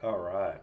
All right.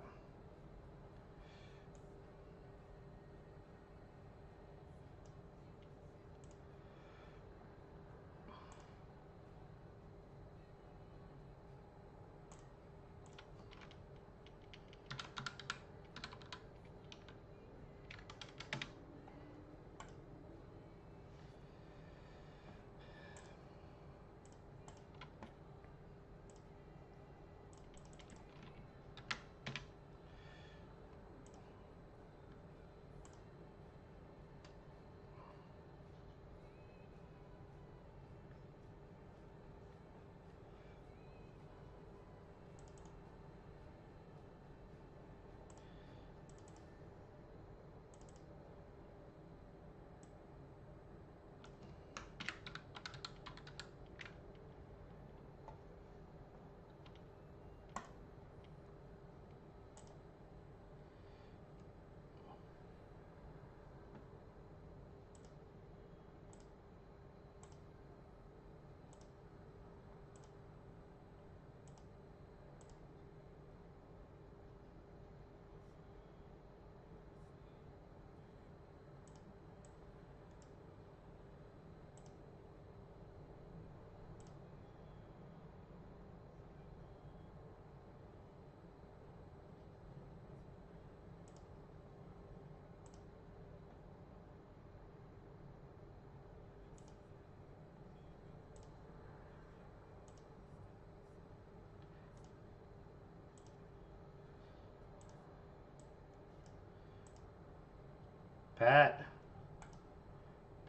Pat.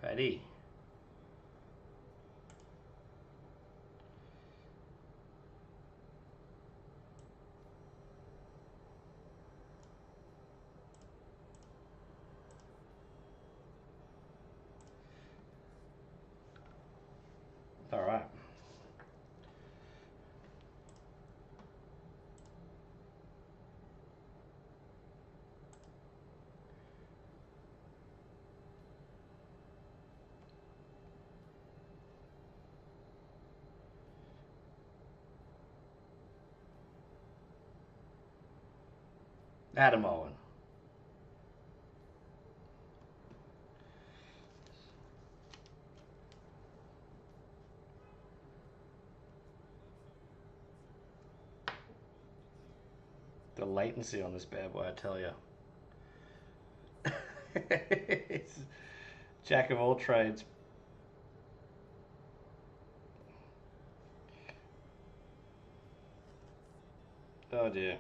Patty. All right. Adam Owen. The latency on this bad boy, I tell you. It's jack of all trades. Oh dear.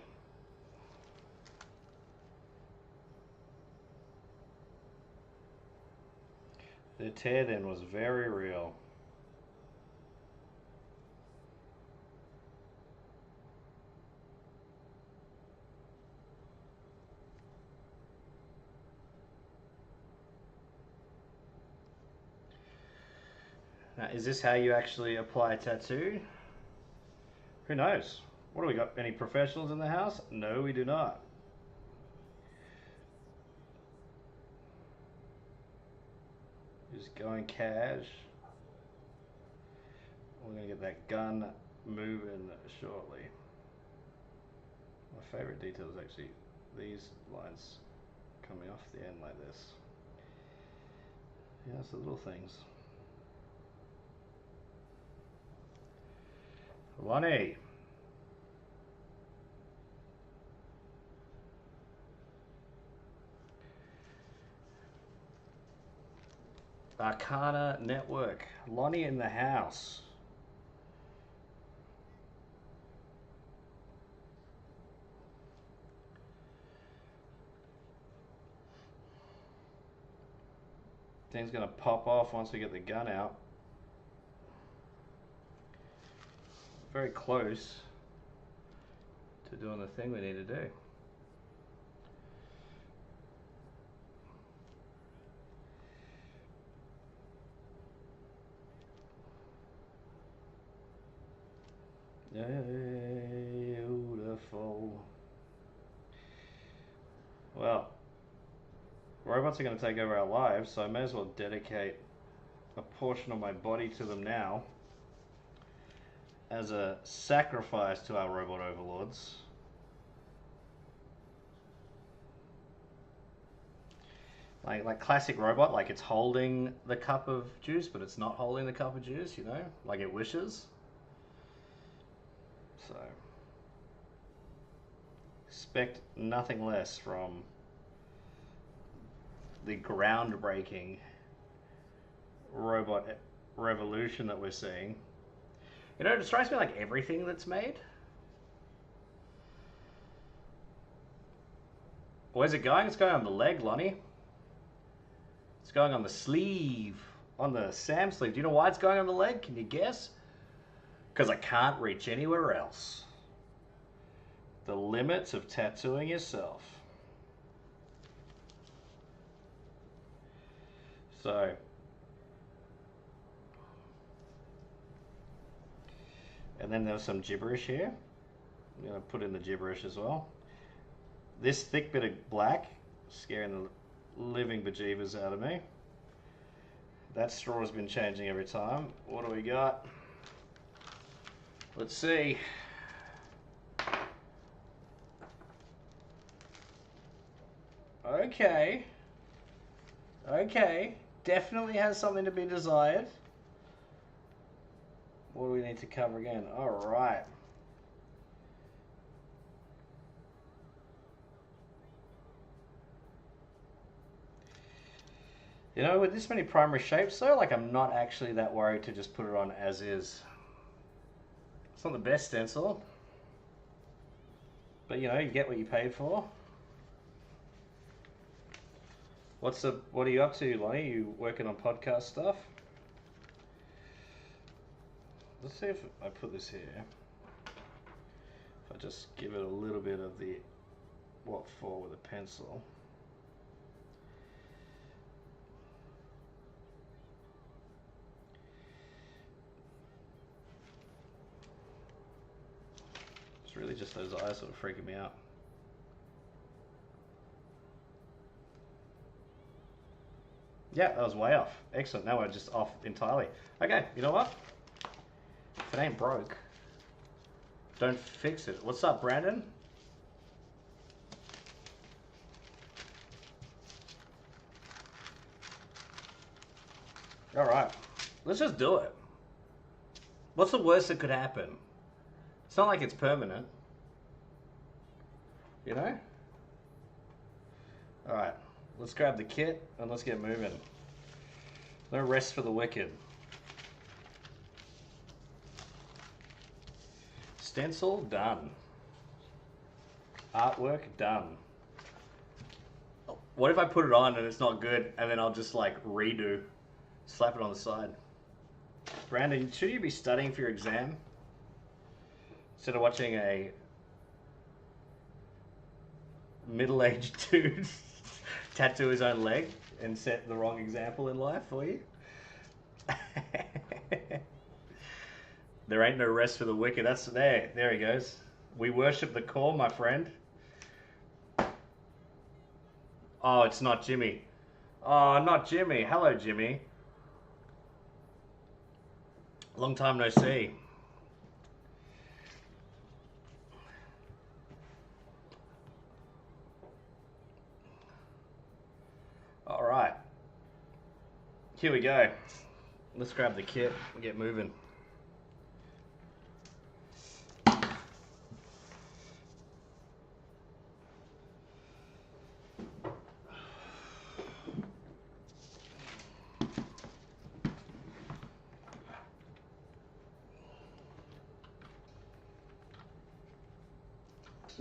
The tear then was very real. Now, is this how you actually apply a tattoo? Who knows? What do we got? Any professionals in the house? No, we do not. Just going cash. We're gonna get that gun moving shortly. My favorite detail is actually these lines coming off the end like this. Yeah, it's the little things. Lonnie. Arcana Network. Lonnie in the house. Thing's gonna pop off once we get the gun out. Very close to doing the thing we need to do. Beautiful. Well, robots are going to take over our lives, so I may as well dedicate a portion of my body to them now as a sacrifice to our robot overlords. Like classic robot, like it's holding the cup of juice, but it's not holding the cup of juice, you know? Like it wishes. So, expect nothing less from the groundbreaking robot revolution that we're seeing. You know, it strikes me like everything that's made. Where's it going? It's going on the leg, Lonnie. It's going on the sleeve. On the Sam sleeve. Do you know why it's going on the leg? Can you guess? Because I can't reach anywhere else. The limits of tattooing yourself. So, and then there's some gibberish here. I'm going to put in the gibberish as well. This thick bit of black, scaring the living bejeebers out of me. That straw has been changing every time. What do we got? Let's see. Okay. Okay. Definitely has something to be desired. What do we need to cover again? Alright. You know, with this many primary shapes though, like I'm not actually that worried to just put it on as is. It's not the best stencil. But you know, you get what you paid for. What are you up to, Lonnie? You working on podcast stuff? Let's see if I put this here. If I just give it a little bit of the what for with a pencil. It's really just those eyes that are freaking me out. Yeah, that was way off. Excellent. Now we're just off entirely. Okay, you know what? If it ain't broke, don't fix it. What's up, Brandon? All right, let's just do it. What's the worst that could happen? It's not like it's permanent. You know? All right. Let's grab the kit and let's get moving. No rest for the wicked. Stencil done. Artwork done. What if I put it on and it's not good and then I'll just like redo, slap it on the side? Brandon, should you be studying for your exam instead of watching a middle-aged dude tattoo his own leg and set the wrong example in life for you? There ain't no rest for the wicked. That's there he goes. We worship the core, my friend. Oh, it's not Jimmy. Oh, not Jimmy. Hello, Jimmy. Long time no see. All right. Here we go. Let's grab the kit and get moving.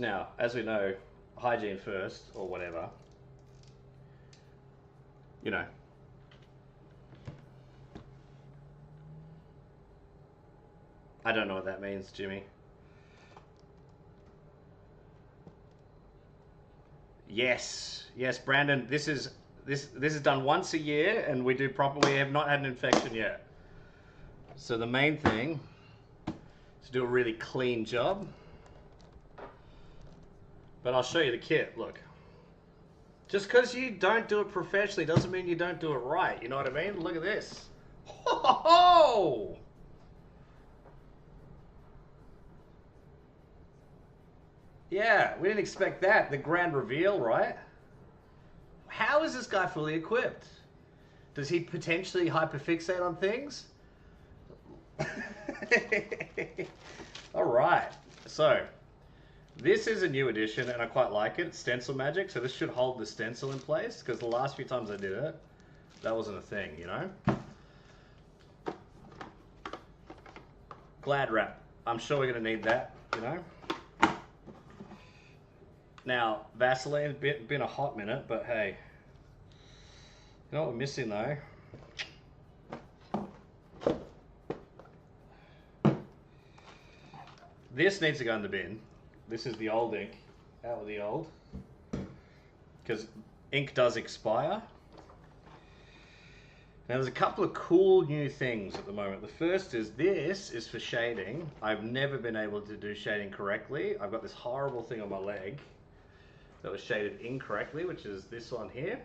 Now, as we know, hygiene first, or whatever. You know. I don't know what that means, Jimmy. Yes, yes, Brandon. This is done once a year, and we do properly. We have not had an infection yet. So the main thing is to do a really clean job. But I'll show you the kit. Look. Just because you don't do it professionally doesn't mean you don't do it right. You know what I mean? Look at this. Ho, ho, ho! Yeah, we didn't expect that. The grand reveal, right? Wow. How is this guy fully equipped? Does he potentially hyperfixate on things? All right, so this is a new edition and I quite like it. It's stencil magic, so this should hold the stencil in place because the last few times I did it, that wasn't a thing, you know? Glad wrap. I'm sure we're gonna need that, you know? Now, Vaseline's been a hot minute, but hey, you know what we're missing though? This needs to go in the bin. This is the old ink. Out with the old. Because ink does expire. Now there's a couple of cool new things at the moment. The first is this is for shading. I've never been able to do shading correctly. I've got this horrible thing on my leg that was shaded incorrectly, which is this one here.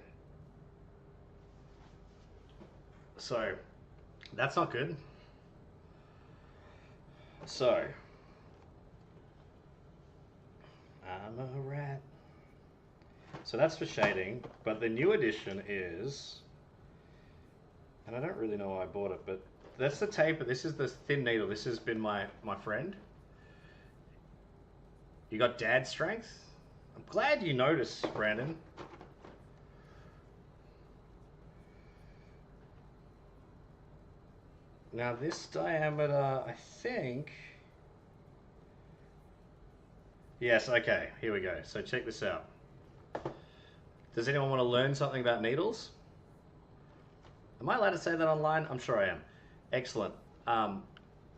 So that's not good. So I'm a rat. So that's for shading, but the new edition is, and I don't really know why I bought it, but that's the taper. This is the thin needle. This has been my friend. You got dad strength? I'm glad you noticed, Brandon. Now this diameter, I think... Yes, okay, here we go. So check this out. Does anyone want to learn something about needles? Am I allowed to say that online? I'm sure I am. Excellent.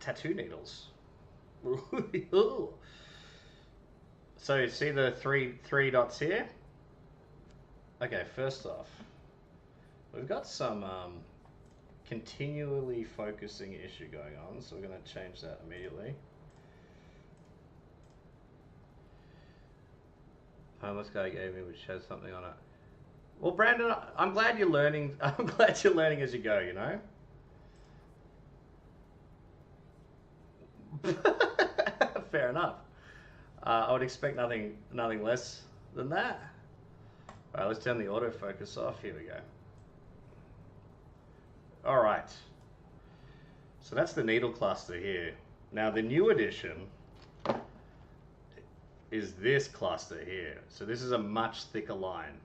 Tattoo needles. So you see the three dots here? Okay, first off, we've got some continually focusing issue going on, so we're going to change that immediately. Homeless guy gave me, which has something on it. Well, Brandon, I'm glad you're learning. I'm glad you're learning as you go, you know? Fair enough. I would expect nothing less than that. All right, let's turn the autofocus off. Here we go. All right. So that's the needle cluster here. Now the new edition is this cluster here. So this is a much thicker line.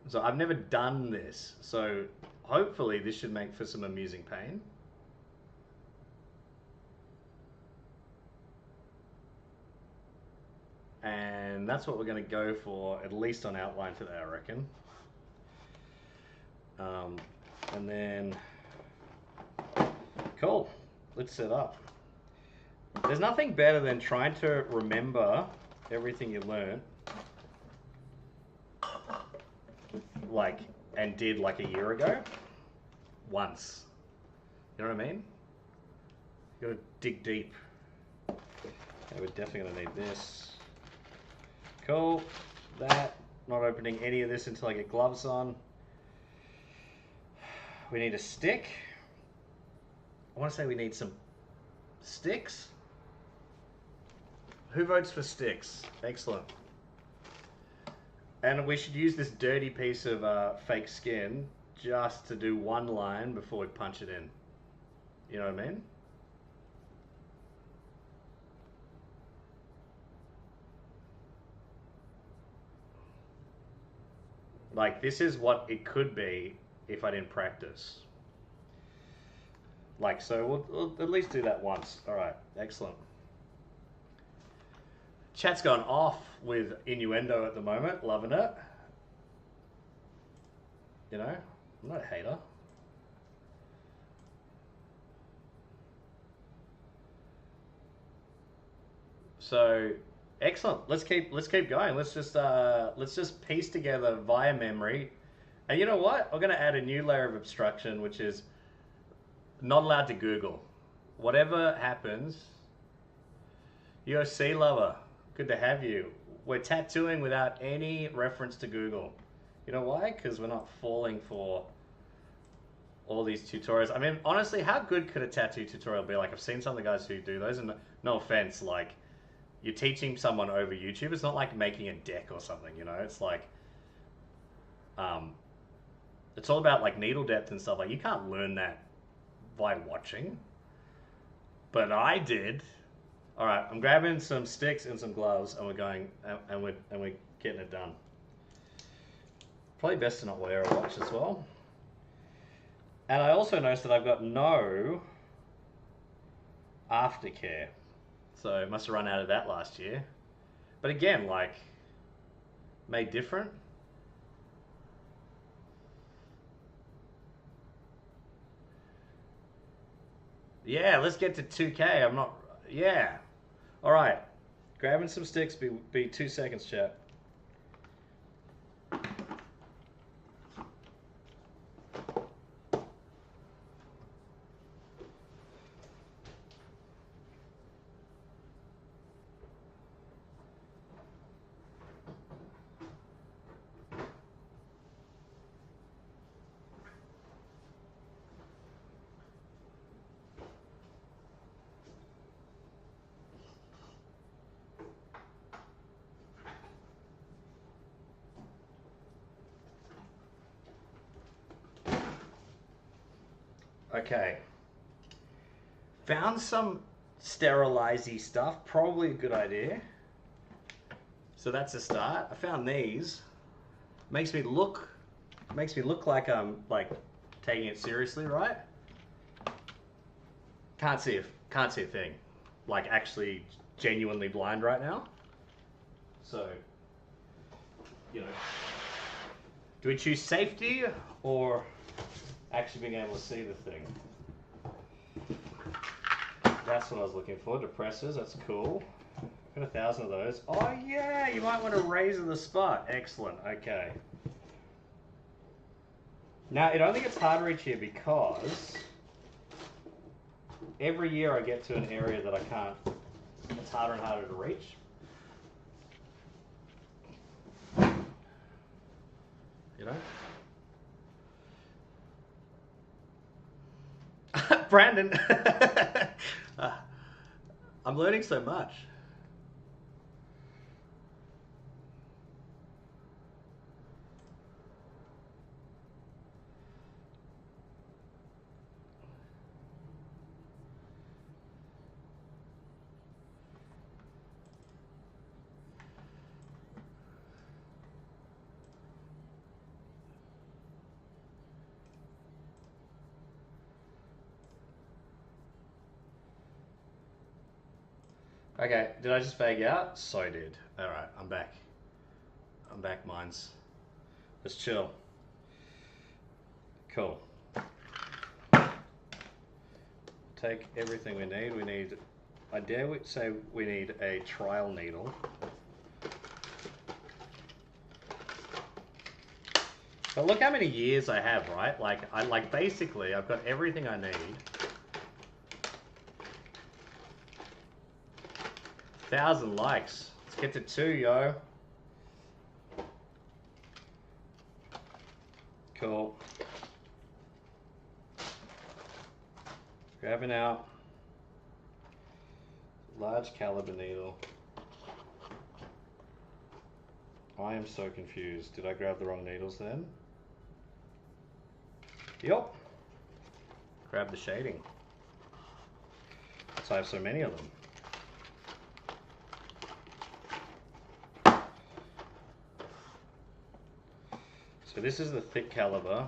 So I've never done this. So hopefully this should make for some amusing pain. And that's what we're going to go for, at least on outline today, I reckon. And then, cool, let's set up. There's nothing better than trying to remember everything you learned, like, and did like a year ago, once. You know what I mean? You gotta dig deep. Okay, we're definitely gonna need this. Cool, that, not opening any of this until I get gloves on. We need a stick. I want to say we need some sticks. Who votes for sticks? Excellent. And we should use this dirty piece of fake skin just to do one line before we punch it in. You know what I mean? Like, this is what it could be if I didn't practice. Like, so we'll at least do that once. All right, excellent. Chat's gone off with innuendo at the moment, loving it. You know, I'm not a hater. So, excellent. Let's keep going. Let's just piece together via memory. And you know what? I'm going to add a new layer of abstraction, which is not allowed to Google. Whatever happens, UOC lover, good to have you. We're tattooing without any reference to Google. You know why? Because we're not falling for all these tutorials. I mean, honestly, how good could a tattoo tutorial be? Like, I've seen some of the guys who do those, and no offense, like, you're teaching someone over YouTube. It's not like making a deck or something, you know? It's like, It's all about like needle depth and stuff. Like you can't learn that by watching, but I did. All right, I'm grabbing some sticks and some gloves, and we're going, and we're getting it done. Probably best to not wear a watch as well. And I also noticed that I've got no aftercare, so I must have run out of that last year. But again, like, made different. Yeah, let's get to 2K. I'm not. Yeah. All right. Grabbing some sticks. Be 2 seconds, chat. Okay. Found some sterilizy stuff. Probably a good idea. So that's a start. I found these. Makes me look like I'm like taking it seriously, right? Can't see a thing. Like actually genuinely blind right now. So, you know, do we choose safety or actually being able to see the thing? That's what I was looking for. Depressors, that's cool. Got 1,000 of those. Oh yeah, you might want to razor the spot. Excellent. Okay. Now it only gets harder each year because every year I get to an area that I can't. It's harder and harder to reach. You know. Brandon, I'm learning so much. Okay, did I just fade out? So did. Alright, I'm back. I'm back, mines. Let's chill. Cool. Take everything we need. We need, I dare say we need a trial needle. But look how many years I have, right? Like basically I've got everything I need. 1,000 likes. Let's get to 2, yo. Cool. Grabbing out large caliber needle. I am so confused. Did I grab the wrong needles then? Yep. Grab the shading. So I have so many of them. So this is the thick caliber.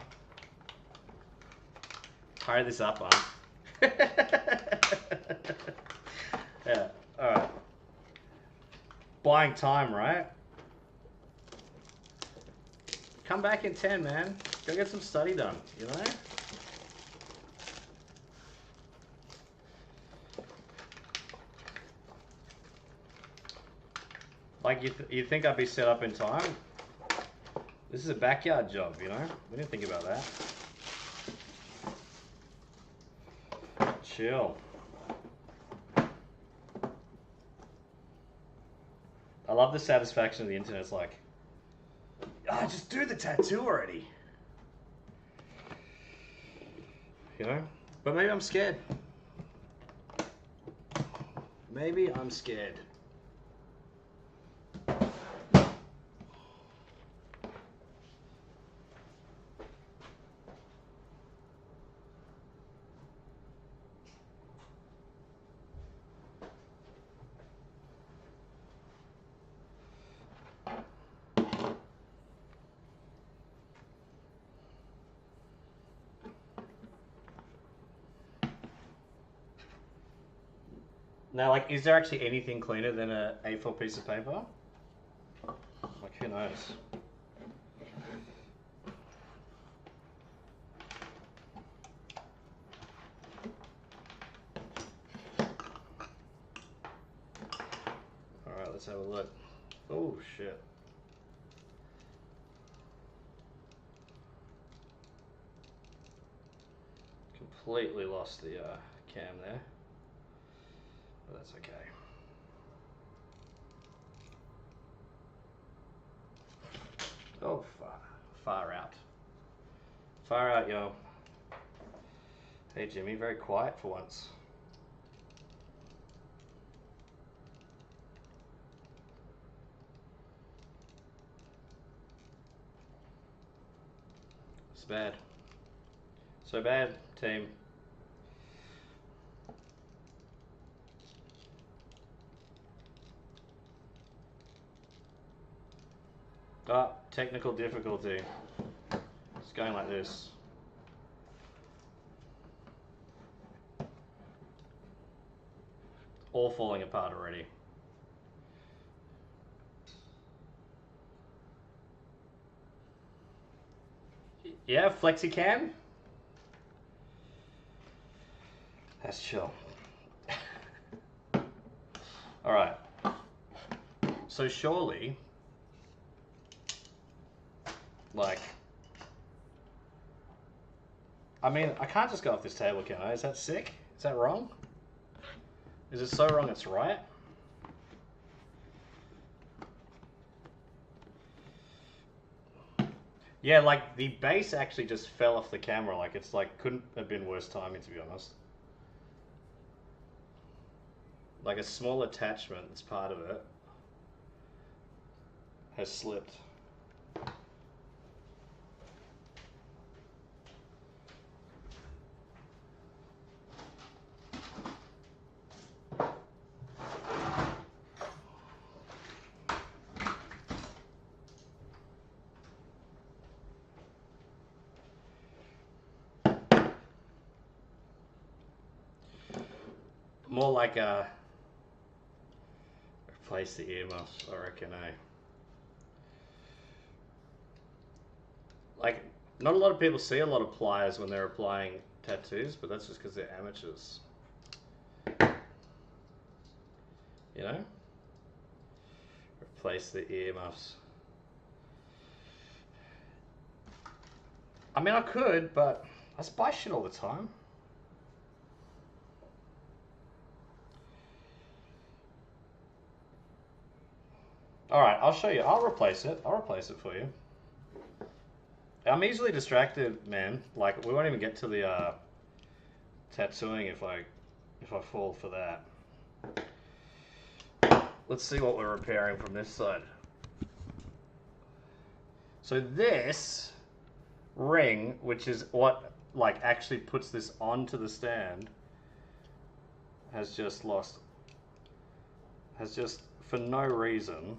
Hurry this up, man. Yeah, alright. Buying time, right? Come back in 10, man. Go get some study done, you know? Like, you think I'd be set up in time? This is a backyard job, you know? We didn't think about that. Chill. I love the satisfaction of the internet. It's like, ah, just do the tattoo already. You know? But maybe I'm scared. Maybe I'm scared. Now, like, is there actually anything cleaner than a A4 piece of paper? Like, who knows? Alright, let's have a look. Oh, shit. Completely lost the cam there. But that's okay. Oh, far out. Far out, yo. Hey, Jimmy, very quiet for once. It's bad. So bad, team. Ah, technical difficulty. It's going like this. All falling apart already. Yeah, FlexiCam? That's chill. Alright. So surely, like, I mean, I can't just go off this table, can I? Is that sick? Is that wrong? Is it so wrong it's right? Yeah, like, the base actually just fell off the camera. Like, it's like, couldn't have been worse timing, to be honest. Like, a small attachment that's part of it has slipped. More like a replace the earmuffs, I reckon, eh? Like, not a lot of people see a lot of pliers when they're applying tattoos, but that's just because they're amateurs. You know? Replace the earmuffs. I mean, I could, but I buy shit all the time. Alright, I'll show you. I'll replace it. I'll replace it for you. I'm easily distracted, man. Like, we won't even get to the tattooing if I fall for that. Let's see what we're repairing from this side. So this ring, which is what like actually puts this onto the stand, has just for no reason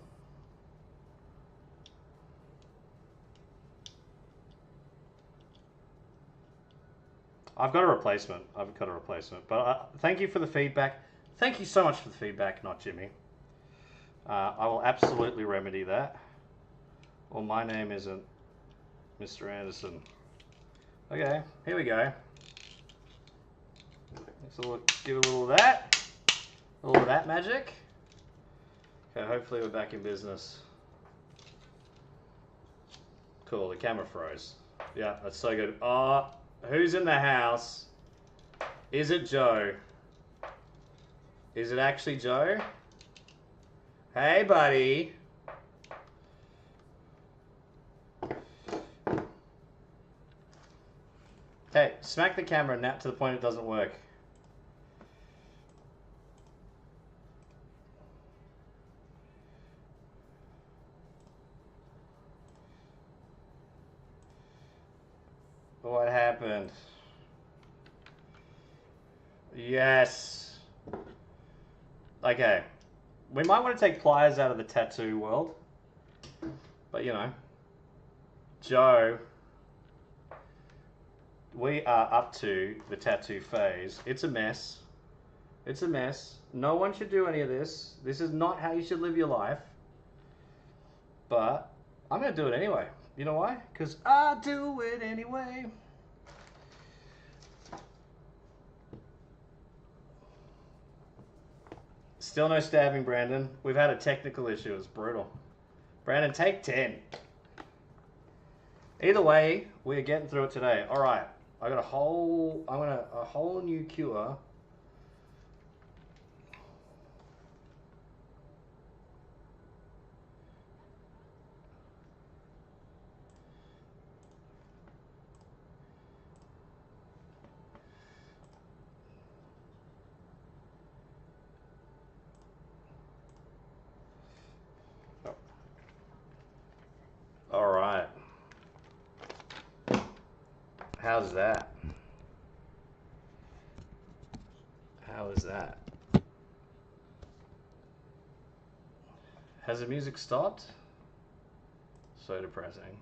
I've got a replacement. But thank you for the feedback. Thank you so much for the feedback, not Jimmy. I will absolutely remedy that. Well, my name isn't Mr. Anderson. Okay, here we go. So give a little of that. A little of that magic. Okay, hopefully we're back in business. Cool, the camera froze. Yeah, that's so good. Oh, who's in the house? Is it Joe? Is it actually Joe? Hey, buddy. Hey, smack the camera now to the point it doesn't work. What happened? Yes. Okay. We might want to take pliers out of the tattoo world. But, you know. Joe. We are up to the tattoo phase. It's a mess. It's a mess. No one should do any of this. This is not how you should live your life. But I'm going to do it anyway. You know why? Because I do it anyway. Still no stabbing, Brandon. We've had a technical issue. It's brutal. Brandon, take 10. Either way, we're getting through it today. All right. I got a whole new cure. All right. How's that? How is that? Has the music stopped? So depressing.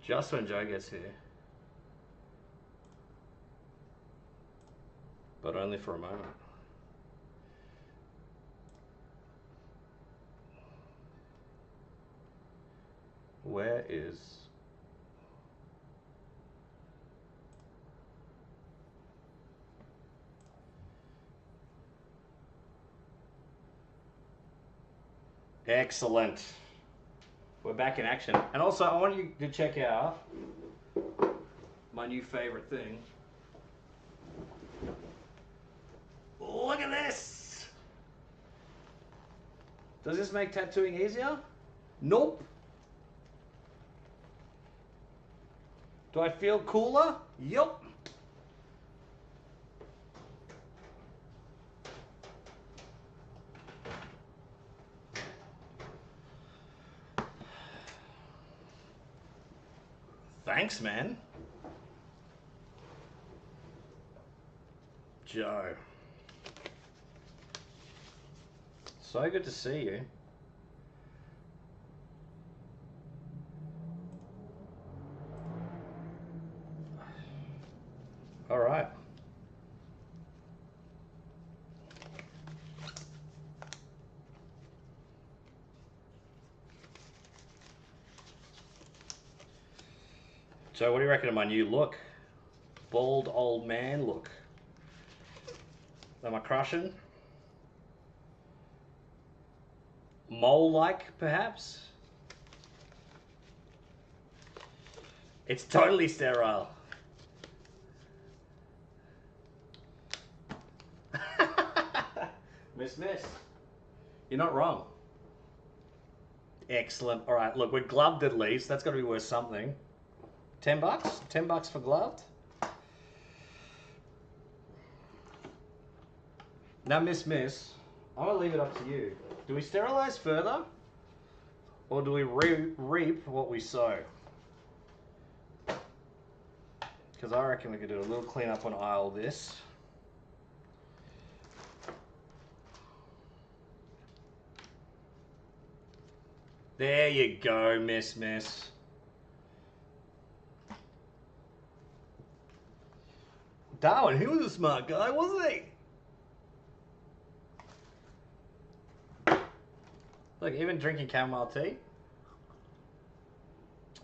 Just when Joe gets here. But only for a moment. Where is... Excellent. We're back in action. And also, I want you to check out my new favorite thing. Look at this! Does this make tattooing easier? Nope. Do I feel cooler? Yup. Thanks, man. Joe. So good to see you. All right. So what do you reckon of my new look? Bald old man look. Am I crushing? Mole-like, perhaps? It's totally sterile. Miss. You're not wrong. Excellent. All right, look, we're gloved at least. That's got to be worth something. $10? $10 for gloved? Now, Miss, I'm going to leave it up to you. Do we sterilize further? Or do we reap what we sow? Because I reckon we could do a little cleanup on aisle this. There you go, Miss. Darwin, he was a smart guy, wasn't he? Look, even drinking chamomile tea.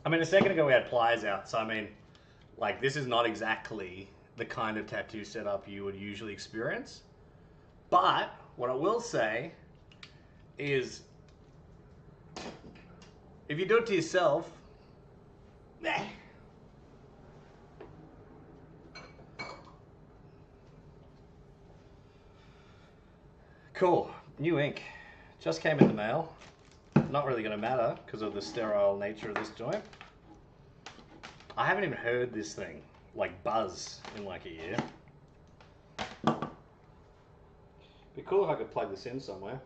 I mean, a second ago we had pliers out, so I mean, like, this is not exactly the kind of tattoo setup you would usually experience. But what I will say is, if you do it to yourself, meh. Cool, new ink. Just came in the mail. Not really going to matter because of the sterile nature of this joint. I haven't even heard this thing like buzz in like a year. Be cool if I could plug this in somewhere.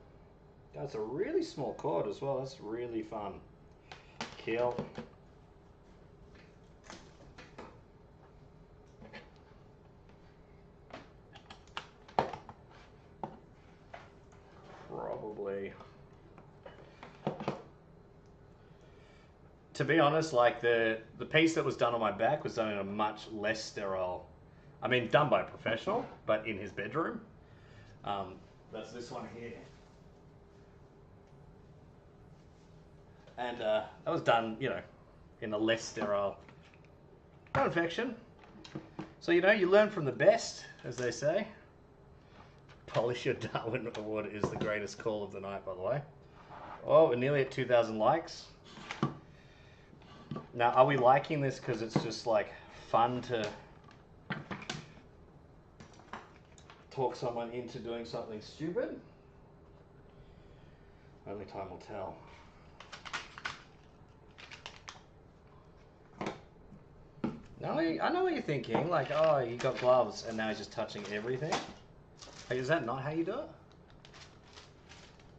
That's a really small cord as well. That's really fun. Kill. Probably. To be honest, like the piece that was done on my back was done in a much less sterile, I mean, done by a professional, but in his bedroom. That's this one here. And that was done, in a less sterile infection. So, you learn from the best, as they say. Polish your Darwin Award is the greatest call of the night, by the way. Oh, we're nearly at 2,000 likes. Now, are we liking this because it's just like fun to talk someone into doing something stupid? Only time will tell. No, I know what you're thinking. Like, oh, you got gloves and now he's just touching everything. Hey, is that not how you do it?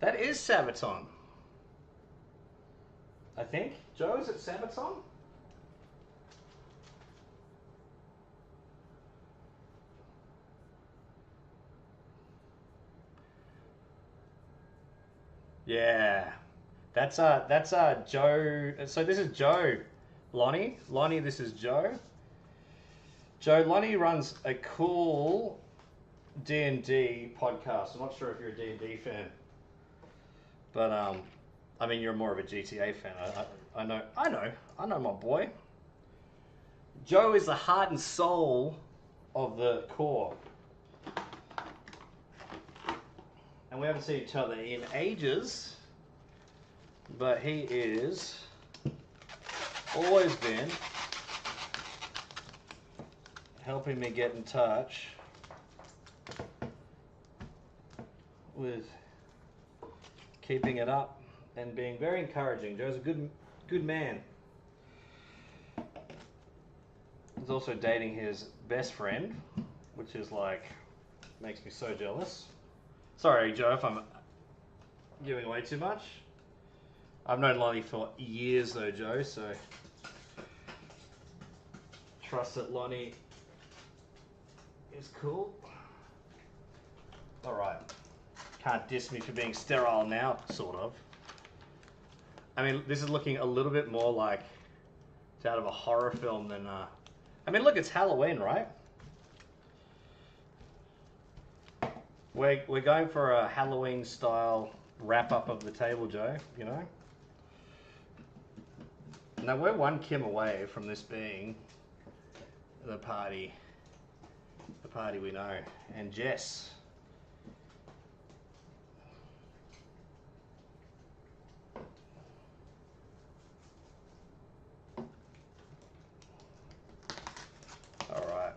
That is Sabaton. I think. Joe, is it Sabaton? Yeah. That's Joe. So this is Joe. Lonnie, this is Joe. Joe, Lonnie runs a cool D&D podcast. I'm not sure if you're a D&D fan, but I mean, you're more of a GTA fan. I know my boy. Joe is the heart and soul of the core, and we haven't seen each other in ages, but he is always been helping me get in touch with keeping it up and being very encouraging. Joe's a good man. He's also dating his best friend, which is like, makes me so jealous. Sorry, Joe, if I'm giving away too much. I've known Lonnie for years though, Joe, so trust that Lonnie is cool. Alright. Can't diss me for being sterile now, sort of. I mean, this is looking a little bit more like it's out of a horror film than... I mean, look, it's Halloween, right? We're going for a Halloween-style wrap-up of the table, Joe, you know? Now, we're one Kim away from this being the party we know. And Jess. All right.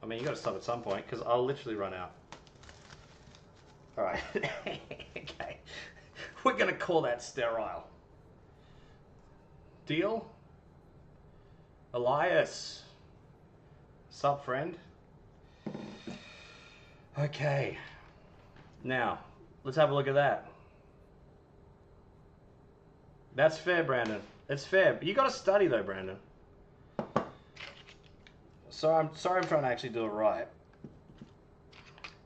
I mean, you got to stop at some point because I'll literally run out. All right. Okay. We're going to call that sterile. Deal? Elias. Sup, friend? Okay. Now, let's have a look at that. That's fair, Brandon. It's fair. You got to study, though, Brandon. So I'm sorry I'm trying to actually do it right.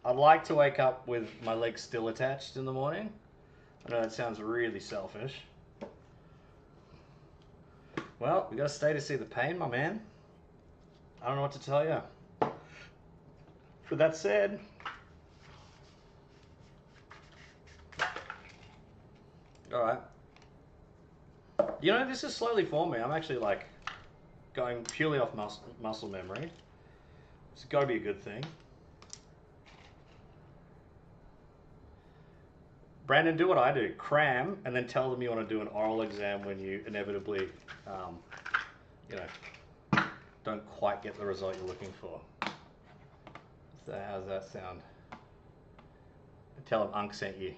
I'd like to wake up with my legs still attached in the morning. I know that sounds really selfish. Well, we got to stay to see the pain, my man. I don't know what to tell you. With that said, all right. You know, this is slowly forming. I'm actually like going purely off muscle memory. It's got to be a good thing. Brandon, do what I do. Cram and then tell them you want to do an oral exam when you inevitably, don't quite get the result you're looking for. So how's that sound? Tell them Unc sent you.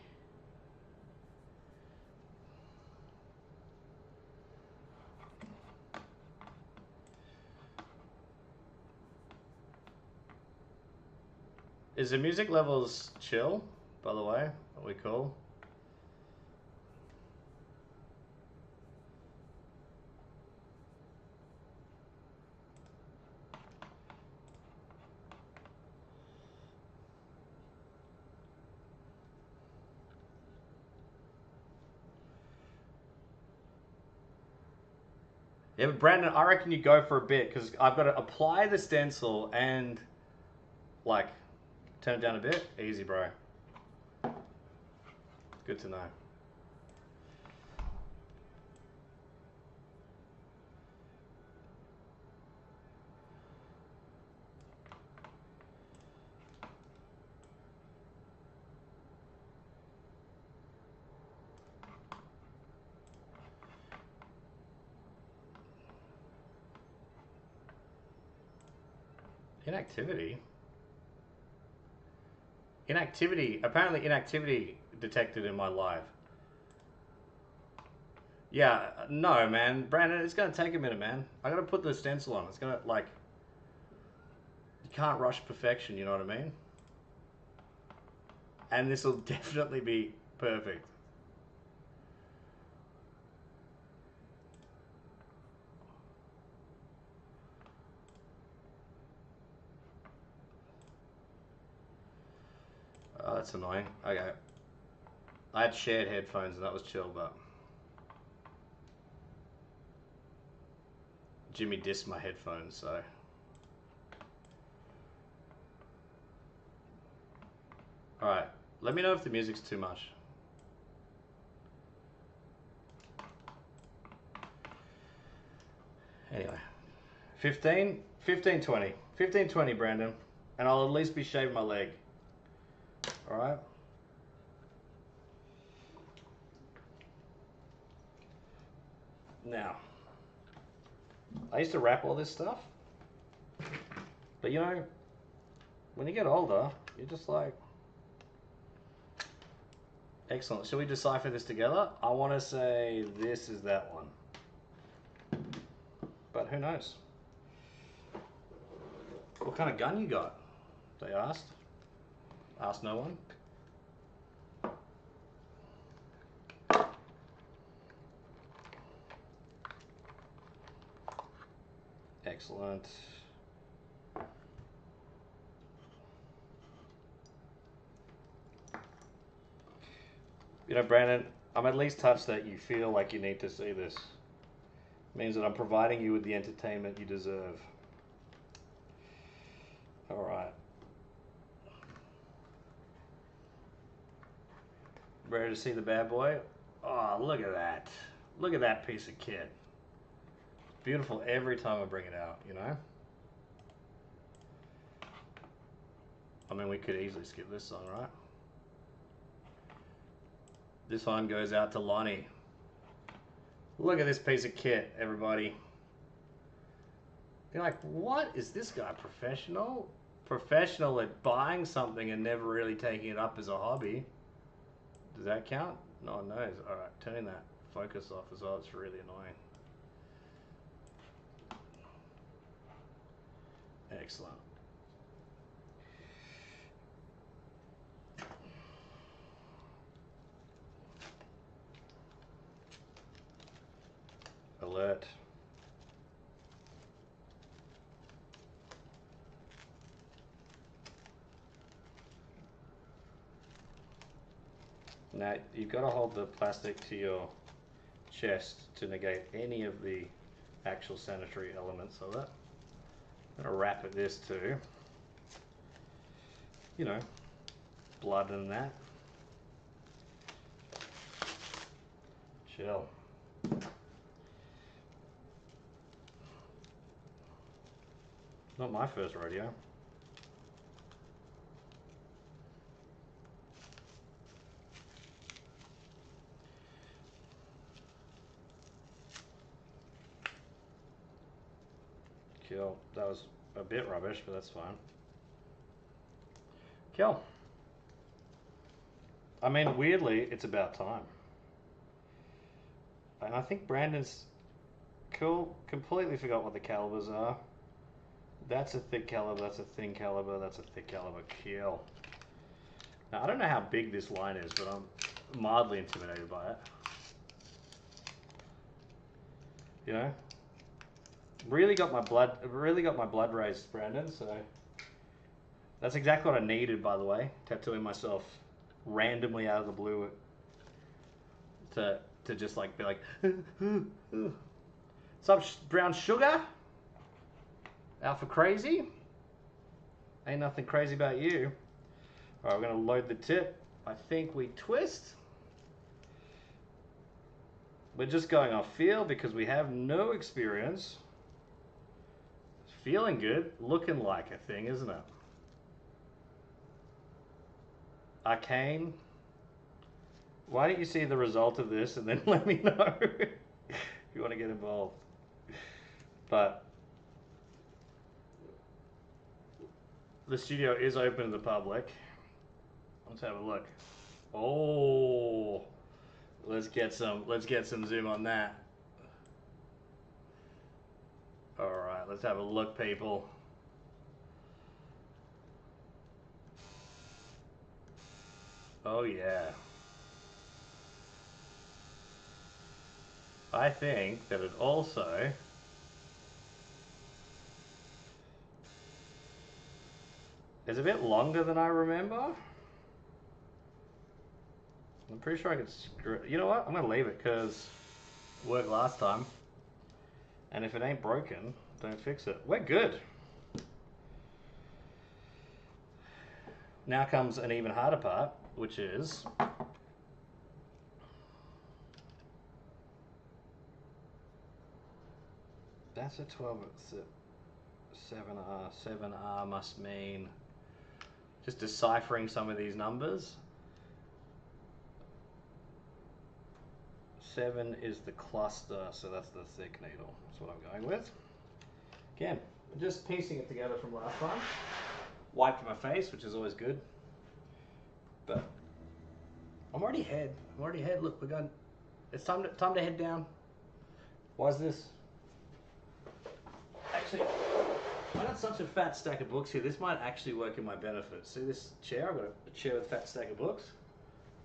Is the music levels chill, by the way? Are we cool? Yeah, but Brandon, I reckon you go for a bit because I've got to apply the stencil and like Turn it down a bit. Easy, bro. Good to know. Inactivity? Inactivity. Apparently inactivity detected in my live. Yeah, no, man. Brandon, it's going to take a minute, man. I got to put the stencil on. It's going to, like... You can't rush perfection, you know what I mean? And this will definitely be perfect. Oh, that's annoying. Okay. I had shared headphones and that was chill, but... Jimmy dissed my headphones, so... Alright, let me know if the music's too much. Anyway. 15, 20. 15, 20, Brandon. And I'll at least be shaving my leg. Alright? Now, I used to wrap all this stuff. But you know, when you get older, you're just like... Excellent. Shall we decipher this together? I want to say this is that one. But who knows? What kind of gun you got? They asked. Asked no one. Excellent. You know, Brandon, I'm at least touched that you feel like you need to see this. It means that I'm providing you with the entertainment you deserve. All right. Ready to see the bad boy? Oh, look at that. Look at that piece of kit. Beautiful every time I bring it out, you know? I mean, we could easily skip this song, right? This one goes out to Lonnie. Look at this piece of kit, everybody. You're like, what? Is this guy professional? Professional at buying something and never really taking it up as a hobby. Does that count? No one knows. Alright, turning that focus off as well. It's really annoying. Excellent. Alert. Now, you've got to hold the plastic to your chest to negate any of the actual sanitary elements of it. I'm going to wrap it this too. You know, blood and that. Chill. Not my first rodeo. Kill. That was a bit rubbish, but that's fine. Kill. I mean, weirdly, it's about time. And I think Brandon's cool. Completely forgot what the calibers are. That's a thick caliber, that's a thin caliber, that's a thick caliber. Kill. Now, I don't know how big this line is, but I'm mildly intimidated by it. You know? Really got my blood raised, Brandon, so that's exactly what I needed, by the way. Tattooing myself randomly out of the blue to just like be like, what's up, brown sugar? Alpha crazy? Ain't nothing crazy about you. All right, we're going to load the tip. I think we twist. We're just going off feel because we have no experience. It's feeling good, looking like a thing, isn't it? Arcane. Why don't you see the result of this and then let me know if you want to get involved. But the studio is open to the public. Let's have a look. Oh, let's get some zoom on that. All right, let's have a look, people. Oh yeah. I think that it also is a bit longer than I remember. I'm pretty sure I could screw. You know what? I'm gonna leave it because it worked last time. And if it ain't broken, don't fix it. We're good. Now comes an even harder part, which is that's a 12. 7R. 7R must mean just deciphering some of these numbers. 7 is the cluster, so that's the thick needle. That's what I'm going with. Again, just piecing it together from last time. Wiped my face, which is always good. But I'm already ahead. Look, we're going. It's time to head down. Why is this? Actually, I got such a fat stack of books here. This might actually work in my benefit. See this chair? I've got a chair with a fat stack of books.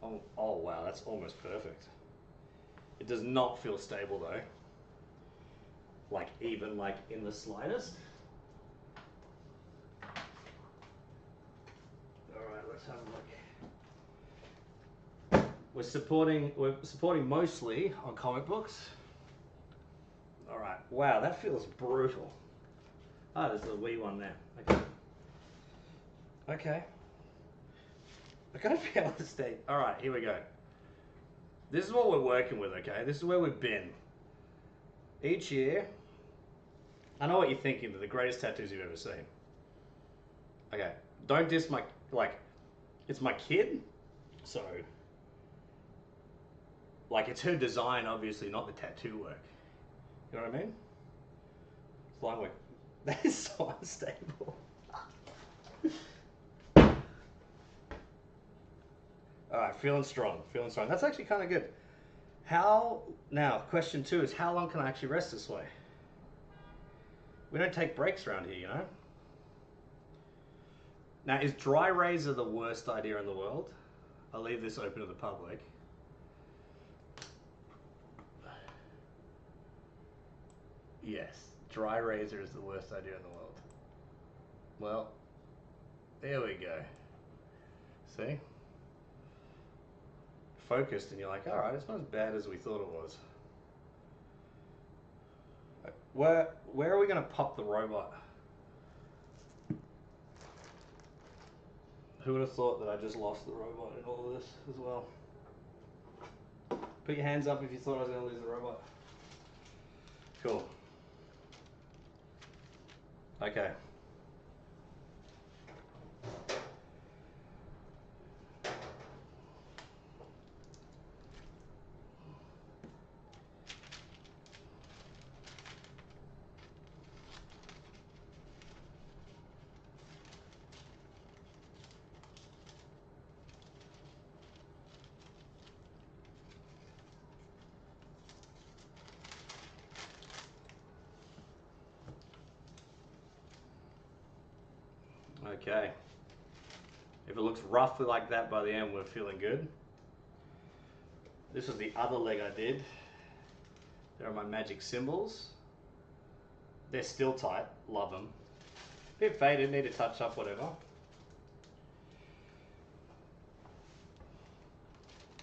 Oh wow, that's almost perfect. It does not feel stable though. Like even like in the slightest. All right, let's have a look. We're supporting mostly on comic books. All right. Wow, that feels brutal. Ah, there's a wee one there. Okay. Okay. I gotta be able to stay. All right, here we go. This is what we're working with, okay? This is where we've been. Each year, I know what you're thinking, they're the greatest tattoos you've ever seen. Okay, don't diss my, like, it's my kid, so, like, it's her design, obviously, not the tattoo work. You know what I mean? It's line work. That is so unstable. All right, feeling strong. That's actually kind of good. Now, question 2 is how long can I actually rest this way? We don't take breaks around here, you know? Now, is dry razor the worst idea in the world? I'll leave this open to the public. Yes, dry razor is the worst idea in the world. Well, there we go. See? Focused and you're like, all right, it's not as bad as we thought it was. Where are we going to pop the robot? Who would have thought that I just lost the robot in all of this as well? Put your hands up if you thought I was going to lose the robot. Cool. Okay. Okay. If it looks roughly like that by the end, we're feeling good. This is the other leg I did. There are my magic symbols. They're still tight, love them. Bit faded, need to touch up, whatever.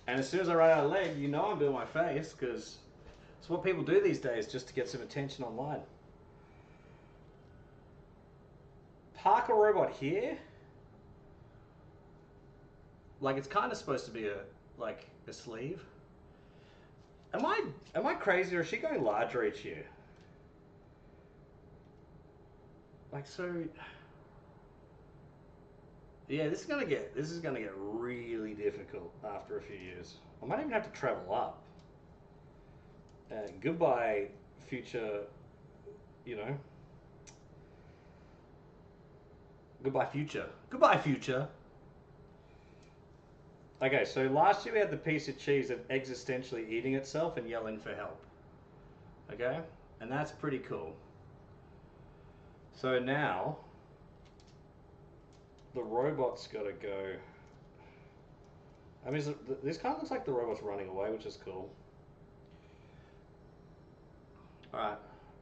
And as soon as I run out of leg, you know I'm doing my face, because it's what people do these days just to get some attention online. Park a robot here. like it's kind of supposed to be a sleeve. Am I crazy, or is she going larger each year? Like, so, yeah, this is gonna get really difficult after a few years. I might even have to travel up. Goodbye, future, you know. Goodbye, future. Goodbye, future. Okay, so last year we had the piece of cheese that existentially eating itself and yelling for help. Okay? And that's pretty cool. So now, the robot's got to go. I mean, this kind of looks like the robot's running away, which is cool. Alright,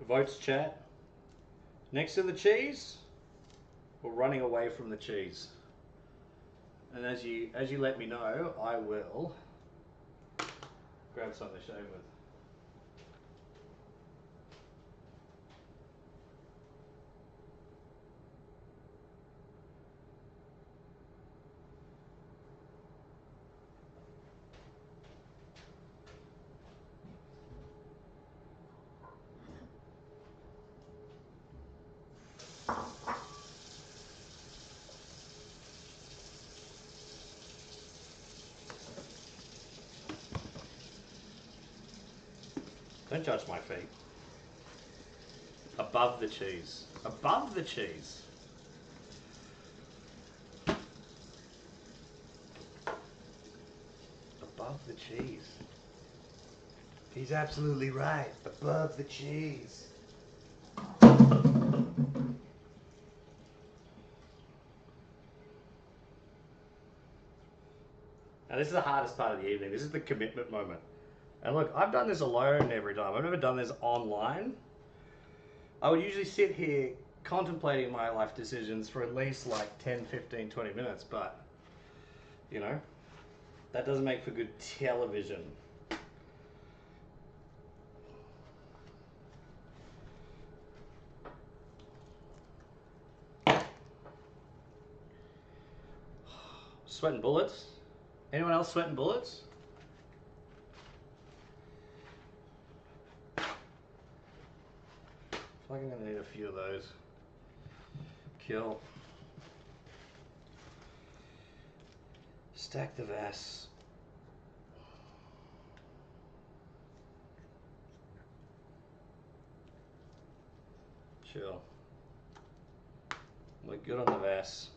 votes chat. Next to the cheese, or running away from the cheese? And as you let me know, I will grab something to shave with. Don't judge my feet. Above the cheese. Above the cheese. Above the cheese. He's absolutely right. Above the cheese. Now this is the hardest part of the evening. This is the commitment moment. And look, I've done this alone every time. I've never done this online. I would usually sit here contemplating my life decisions for at least like 10, 15, 20 minutes, but, you know, that doesn't make for good television. Sweating bullets? Anyone else sweating bullets? I feel like I'm gonna need a few of those. Kill. Stack the Vass. Chill. We're good on the Vass.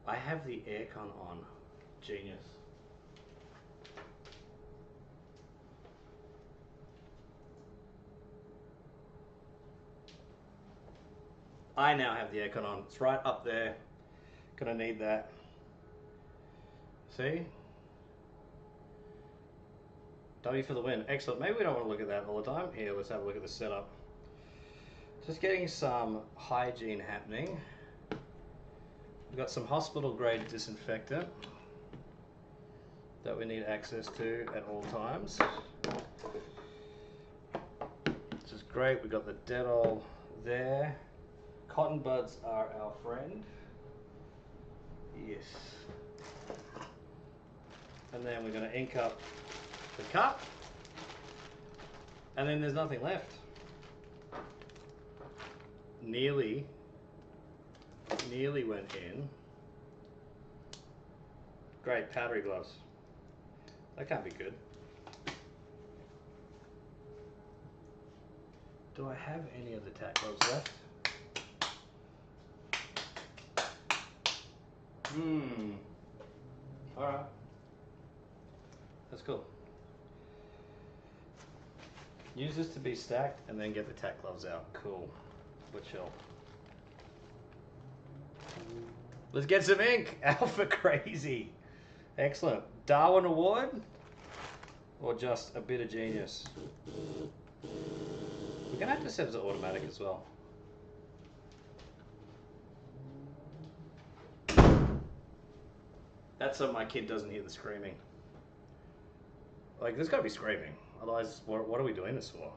I have the aircon on. Genius. I now have the aircon on. It's right up there. Gonna need that. See? W for the win. Excellent. Maybe we don't want to look at that all the time. Here, let's have a look at the setup. Just getting some hygiene happening. We've got some hospital grade disinfectant that we need access to at all times. Which is great. We've got the Dettol there. Cotton buds are our friend. Yes. And then we're going to ink up the cup. And then there's nothing left. Nearly went in. Great, powdery gloves. That can't be good. Do I have any of the tack gloves left? Alright. That's cool. Use this to be stacked and then get the tack gloves out. Cool. But chill. Let's get some ink. Alpha Crazy. Excellent. Darwin Award? Or just a bit of genius? We're going to have to set it to automatic as well. That's so my kid doesn't hear the screaming. Like, there's got to be screaming. Otherwise, what are we doing this for?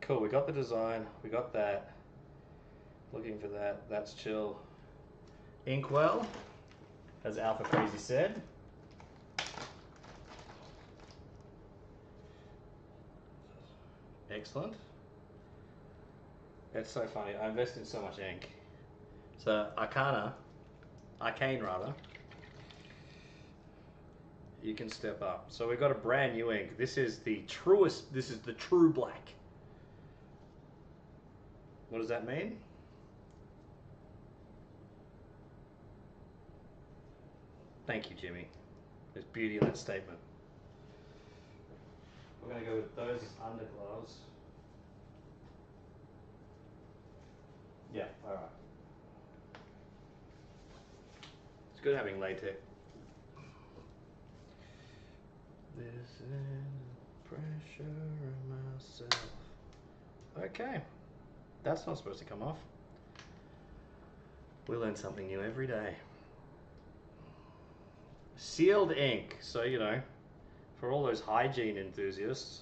cool. We got the design. We got that. Looking for that. That's chill. Inkwell, as Alpha Crazy said. Excellent. It's so funny. I invested in so much ink. So Arcane rather. You can step up. So we've got a brand new ink. This is the truest. This is the true black. What does that mean? Thank you, Jimmy. There's beauty in that statement. We're going to go with those as undergloves. Yeah, alright. It's good having latex. This is pressure on myself. Okay. That's not supposed to come off. We learn something new every day. Sealed ink. So, you know, for all those hygiene enthusiasts,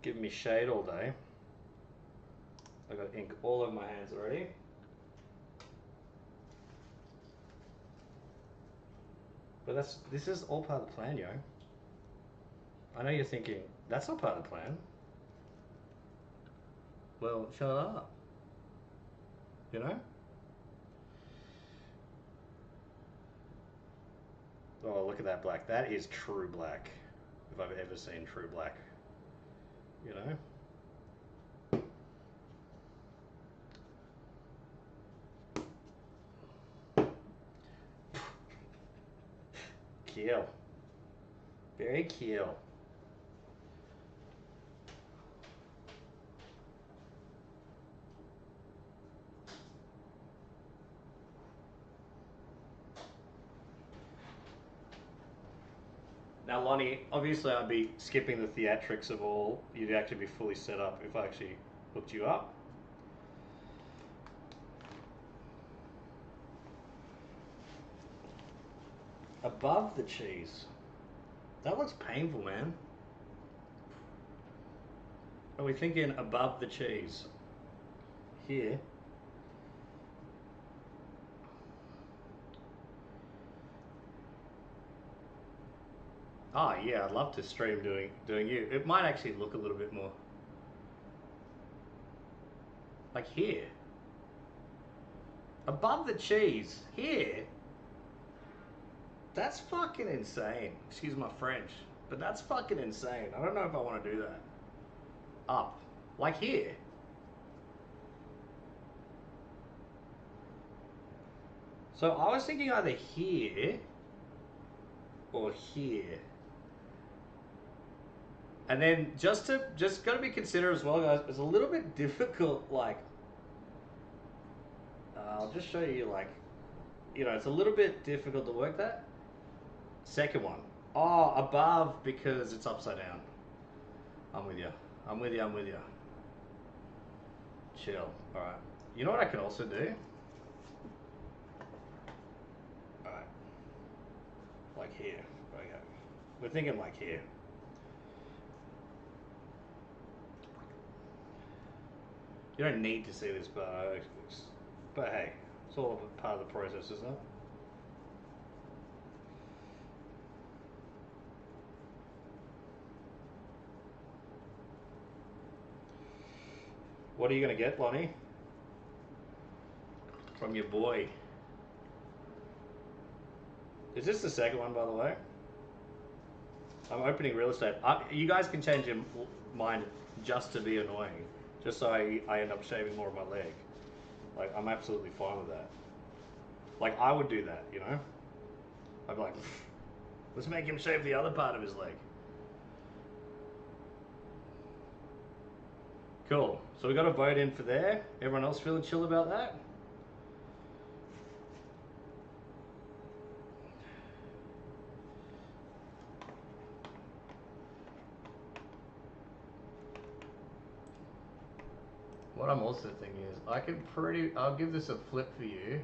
giving me shade all day. I got ink all over my hands already. But this is all part of the plan, yo. I know you're thinking, that's not part of the plan. Well, shut up. You know? Oh, look at that black. That is true black. If I've ever seen true black. You know? Kill. Very kill. Now, Lonnie, obviously I'd be skipping the theatrics of all. You'd actually be fully set up if I actually hooked you up. Above the cheese. That looks painful, man. Are we thinking above the cheese? Here. Oh yeah, I'd love to stream doing you. It might actually look a little bit more like here. Above the cheese. Here. That's fucking insane. Excuse my French. But that's fucking insane. I don't know if I want to do that. Up. Like here. So I was thinking either here or here. And then just gotta be considerate as well, guys. It's a little bit difficult, like, I'll just show you, like, you know, it's a little bit difficult to work that. Second one. Oh, above because it's upside down. I'm with you. I'm with you. I'm with you. Chill. All right. You know what I can also do? All right. Like here. Okay. We're thinking like here. You don't need to see this, but hey, it's all part of the process, isn't it? What are you gonna get, Lonnie? From your boy. Is this the second one, by the way? I'm opening real estate. You guys can change your mind just to be annoying, just so I end up shaving more of my leg. Like, I'm absolutely fine with that. Like, I would do that, you know? I'd be like, let's make him shave the other part of his leg. Cool. So we got a vote in for there. Everyone else feeling chill about that? What I'm also thinking is, I'll give this a flip for you.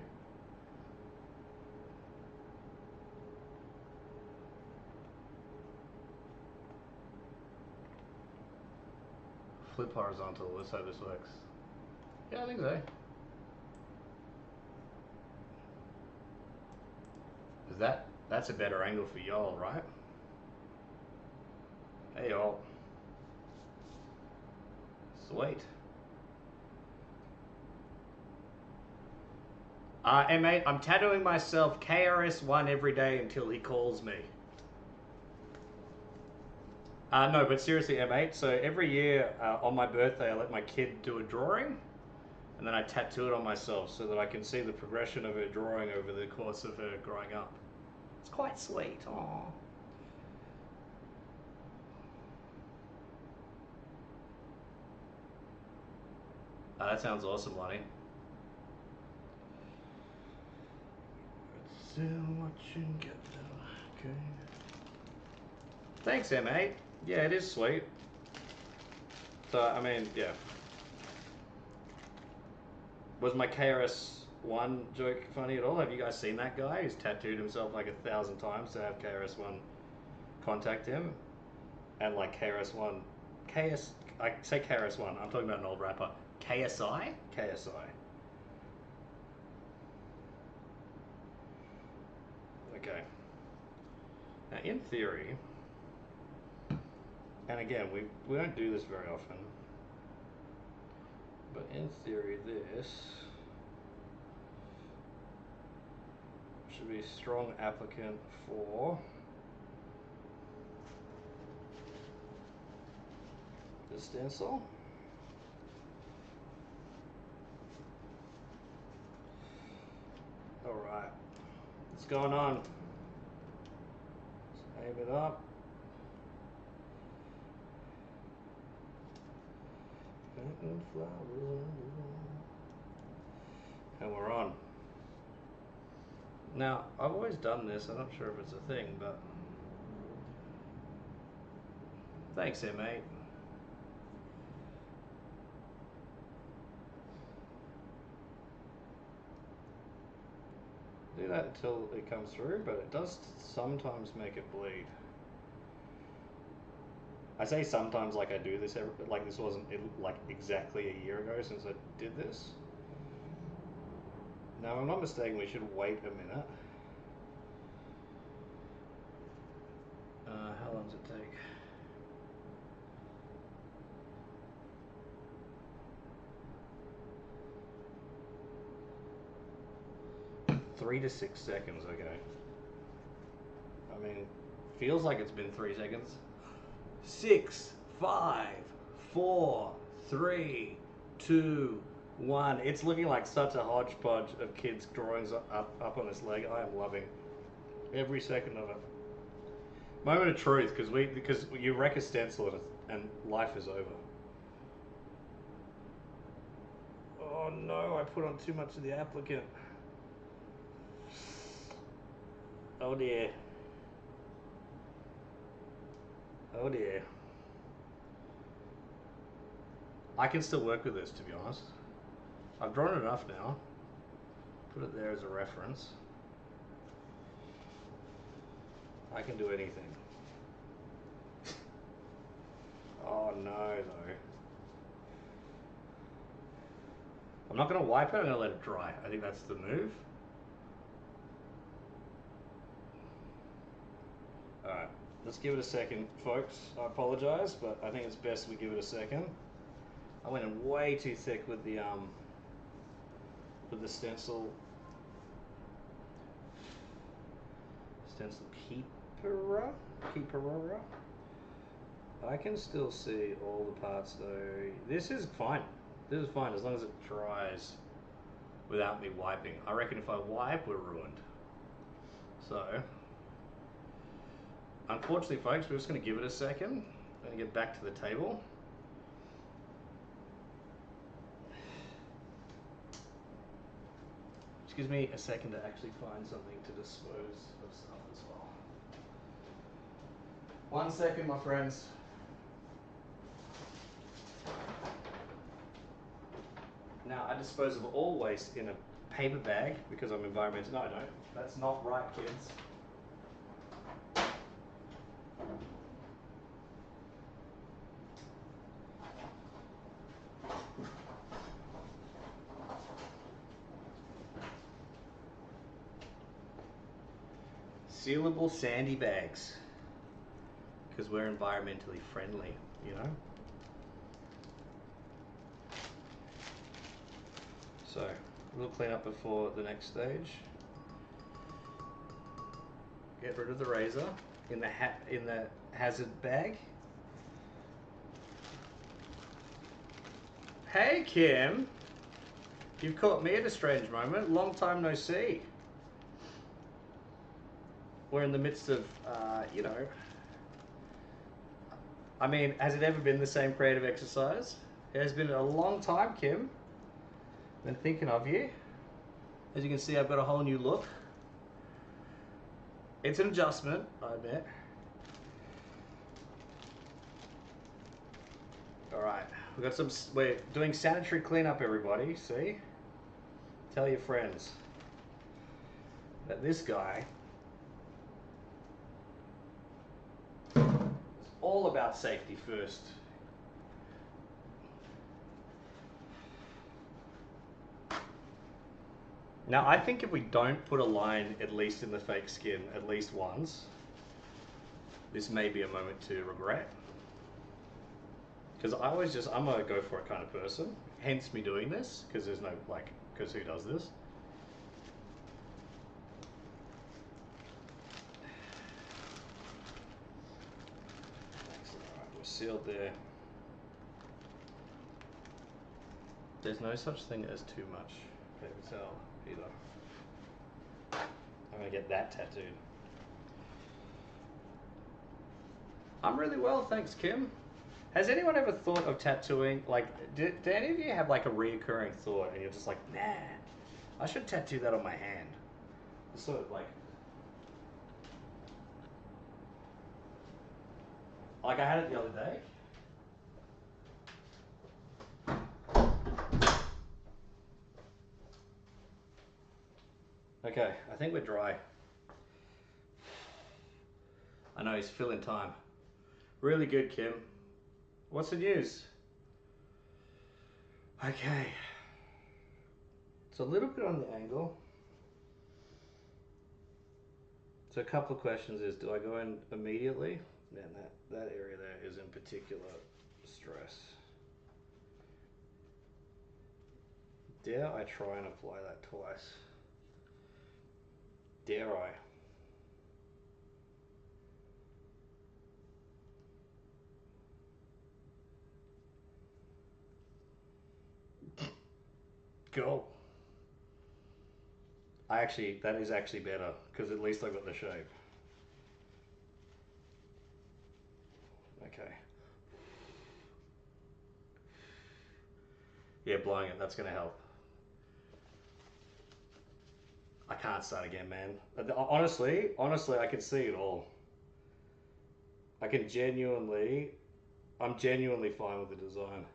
Flip horizontal. Let's hope this works. Yeah, I think so. Is that's a better angle for y'all, right? Hey y'all. Sweet. Hey mate, I'm tattooing myself KRS-One every day until he calls me. No, but seriously, M8. So every year on my birthday, I let my kid do a drawing, and then I tattoo it on myself so that I can see the progression of her drawing over the course of her growing up. It's quite sweet. Aww. That sounds awesome, Lonnie. Still watching get okay. Thanks, M8. Yeah, it is sweet. So, I mean, yeah. Was my KRS-One joke funny at all? Have you guys seen that guy who's tattooed himself like 1,000 times to have KRS-One contact him? And like KRS-One, I say KRS-One, I'm talking about an old rapper. KSI? KSI. Okay. Now, in theory, and again, we don't do this very often, but in theory, this should be a strong applicant for the stencil. All right, what's going on? Let's aim it up. And we're on. Now, I've always done this, I'm not sure if it's a thing, but thanks, M8. Do that until it comes through, but it does sometimes make it bleed. I say sometimes like I do this, like this wasn't like exactly a year ago since I did this. Now, if I'm not mistaken, we should wait a minute. How long does it take? Three to 6 seconds, okay. I mean, feels like it's been 3 seconds. 6, 5, 4, 3, 2, 1. It's looking like such a hodgepodge of kids' drawings up on this leg. I am loving every second of it. Moment of truth, because you wreck a stencil and life is over. Oh no, I put on too much of the applicant. Oh dear. Oh dear. I can still work with this, to be honest. I've drawn enough now. Put it there as a reference. I can do anything. Oh no, though. I'm not going to wipe it, I'm going to let it dry. I think that's the move. Alright, let's give it a second, folks. I apologize, but I think it's best we give it a second. I went in way too thick with the stencil keeper. I can still see all the parts though. This is fine. This is fine as long as it dries without me wiping. I reckon if I wipe, we're ruined. So, unfortunately, folks, we're just going to give it a second. I'm going to get back to the table. Just gives me a second to actually find something to dispose of stuff as well. 1 second, my friends. Now, I dispose of all waste in a paper bag because I'm environmental. No, I don't. That's not right, kids. Sealable sandy bags. Because we're environmentally friendly, you know? So, a little cleanup before the next stage. Get rid of the razor in the hazard bag. Hey Kim, you've caught me at a strange moment. Long time no see. We're in the midst of, you know, I mean, has it ever been the same creative exercise? It has been a long time, Kim. Been thinking of you. As you can see, I've got a whole new look. It's an adjustment, I admit. All right, we're doing sanitary cleanup, everybody. See? Tell your friends that this guy is all about safety first. Now, I think if we don't put a line at least in the fake skin at least once, this may be a moment to regret. Because I'm a go for it kind of person. Hence me doing this, because there's no, because who does this? Excellent, all right, we're sealed there. There's no such thing as too much paper towel either. I'm gonna get that tattooed. I'm really well, thanks, Kim. Has anyone ever thought of tattooing? Like, do any of you have like a reoccurring thought and you're just like, nah, I should tattoo that on my hand? It's sort of like I had it the other day. Okay, I think we're dry. I know he's filling time. Really good, Kim. What's the news? Okay. It's a little bit on the angle. So a couple of questions is, do I go in immediately? Man, that area there is in particular stress. Dare I try and apply that twice? Dare I? Go. That is actually better, because at least I got the shape. Okay. Yeah, blowing it, that's gonna help. I can't start again, man. Honestly, I can see it all. I'm genuinely fine with the design.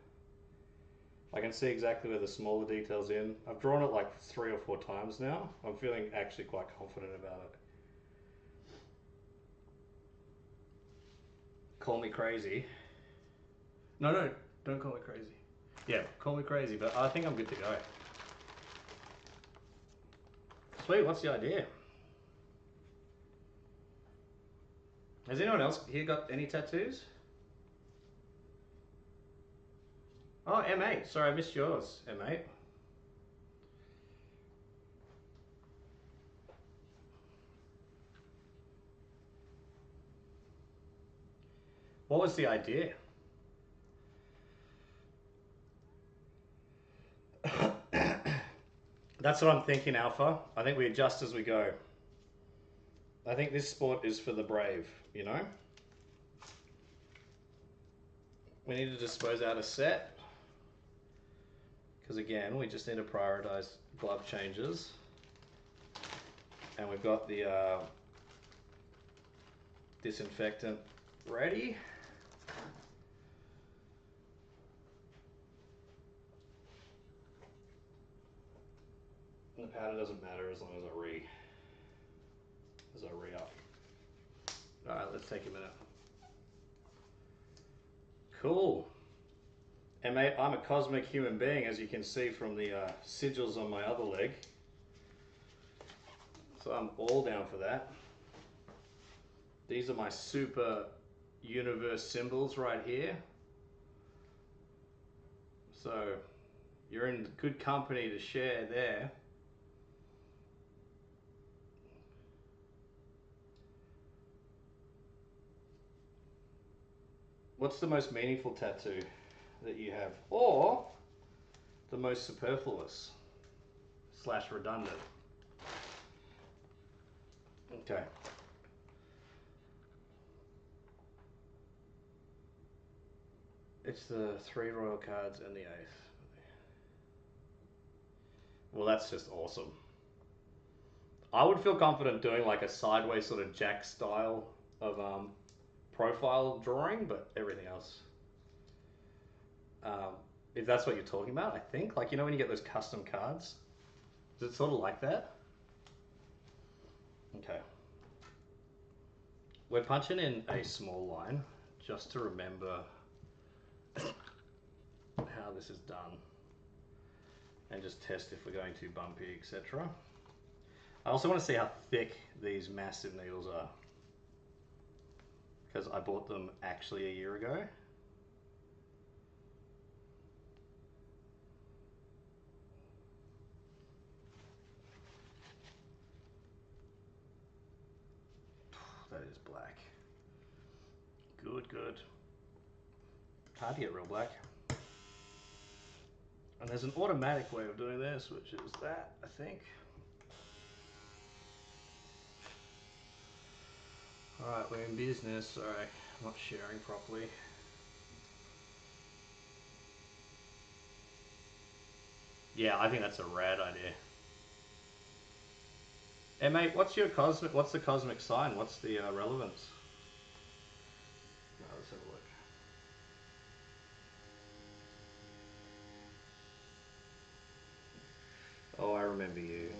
I can see exactly where the smaller detail's in. I've drawn it like 3 or 4 times now. I'm feeling actually quite confident about it. Call me crazy. No, don't call me crazy. Yeah, call me crazy, but I think I'm good to go. Sweet, what's the idea? Has anyone else here got any tattoos? Oh, M8. Sorry, I missed yours, M8. What was the idea? That's what I'm thinking, Alpha. I think we adjust as we go. I think this sport is for the brave, you know? We need to dispose out a set. Because again, we just need to prioritize glove changes. And we've got the disinfectant ready. And the powder doesn't matter as long as I re-up. Alright, let's take a minute. Cool. And mate, I'm a cosmic human being, as you can see from the sigils on my other leg. So I'm all down for that. These are my super universe symbols right here. So you're in good company to share there. What's the most meaningful tattoo that you have? Or the most superfluous / redundant? Okay. It's the 3 royal cards and the 8th. Well, that's just awesome. I would feel confident doing like a sideways sort of Jack style of profile drawing, but everything else. If that's what you're talking about, I think. Like, you know when you get those custom cards? Is it sort of like that? Okay. We're punching in a small line just to remember how this is done. And just test if we're going too bumpy, etc. I also want to see how thick these massive needles are, because I bought them actually a year ago. That is black. Good, good. Hard to get real black. And there's an automatic way of doing this, which is that, I think. Alright, we're in business. Sorry, I'm not sharing properly. Yeah, I think that's a rad idea. Hey mate, what's the cosmic sign? What's the relevance? Let's have a look. Oh, I remember you.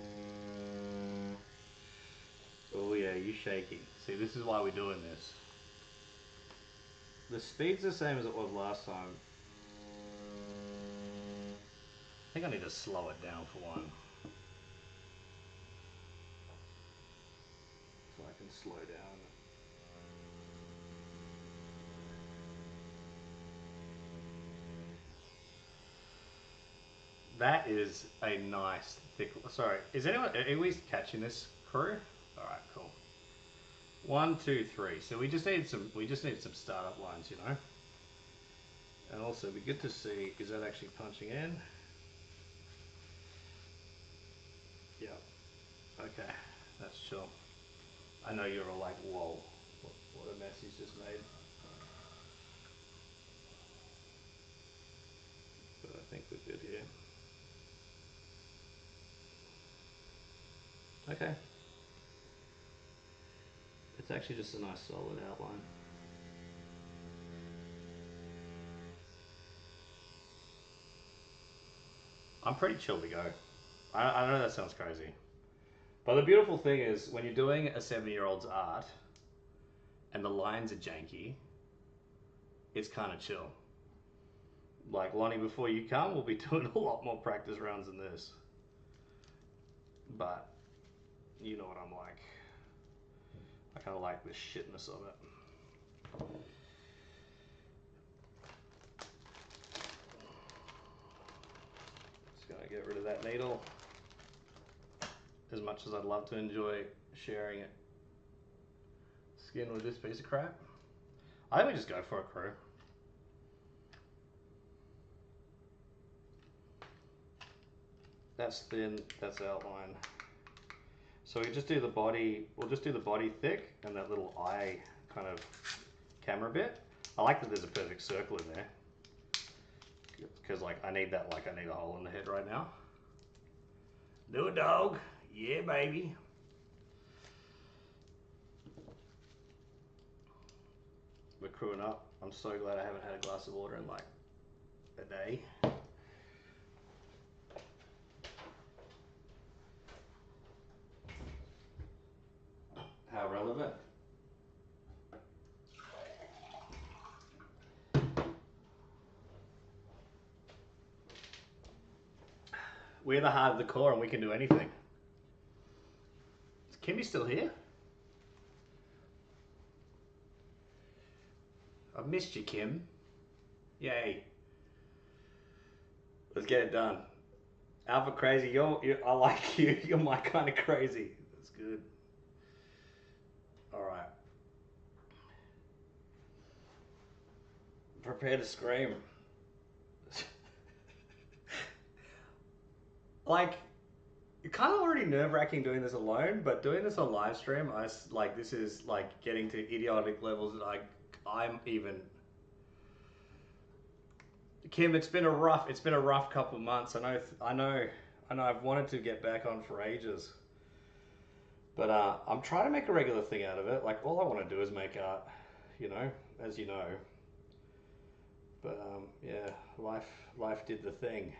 Oh yeah, you shaking. See, this is why we're doing this. The speed's the same as it was last time. I think I need to slow it down for one. So I can slow down. That is a nice thick. Sorry, are we catching this, crew? All right, cool. 1, 2, 3. So we just needed some startup lines, you know. And also, it'd be good to see, is that actually punching in? Yeah. Okay, that's chill. I know you're all like, whoa, what a mess he's just made. But I think we're good here. Okay. It's actually just a nice solid outline. I'm pretty chill to go. I know that sounds crazy. But the beautiful thing is, when you're doing a 7-year-old's art and the lines are janky, it's kind of chill. Like, Lonnie, before you come, we'll be doing a lot more practice rounds than this. But, you know what I'm like. I kind of like the shitness of it. Just gonna get rid of that needle. As much as I'd love to enjoy sharing it. Skin with this piece of crap. I think we just go for a crew. That's thin, that's outline. So we just do the body, we'll just do the body thick and that little eye kind of camera bit. I like that there's a perfect circle in there. Because like I need a hole in the head right now. Do it, dog. Yeah, baby. We're crewing up. I'm so glad I haven't had a glass of water in like a day. How relevant. We're the heart of the core and we can do anything. Is Kimmy still here? I've missed you, Kim. Yay. Let's get it done. Alpha crazy, I like you. You're my kind of crazy. That's good. All right. Prepare to scream. Like, it's kind of already nerve-wracking doing this alone, but doing this on live stream, this is like getting to idiotic levels that I'm even. Kim, it's been a rough couple of months. I know. I've wanted to get back on for ages, but I'm trying to make a regular thing out of it. Like, all I want to do is make art, as you know. But yeah, life did the thing.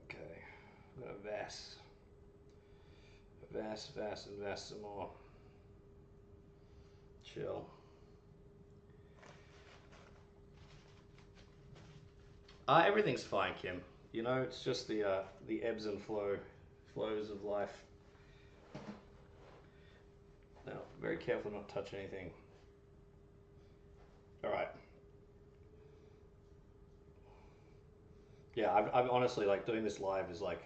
Okay, I'm gonna vast some more. Chill. Everything's fine, Kim. It's just the ebbs and flows of life. Now, very careful not to touch anything. All right. Yeah, I'm honestly like doing this live is like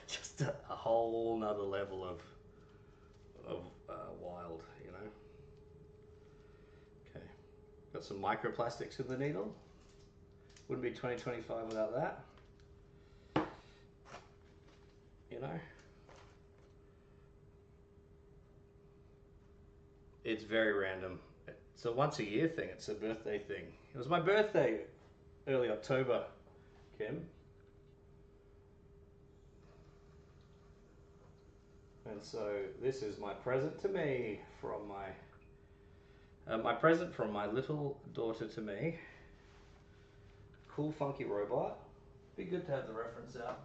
just a whole nother level of wild, Okay, got some microplastics in the needle. Wouldn't be 2025 without that. It's very random. It's a once a year thing. It's a birthday thing. It was my birthday early October, Kim. And so this is my present to me from my present from my little daughter to me. Cool funky robot. Be good to have the reference out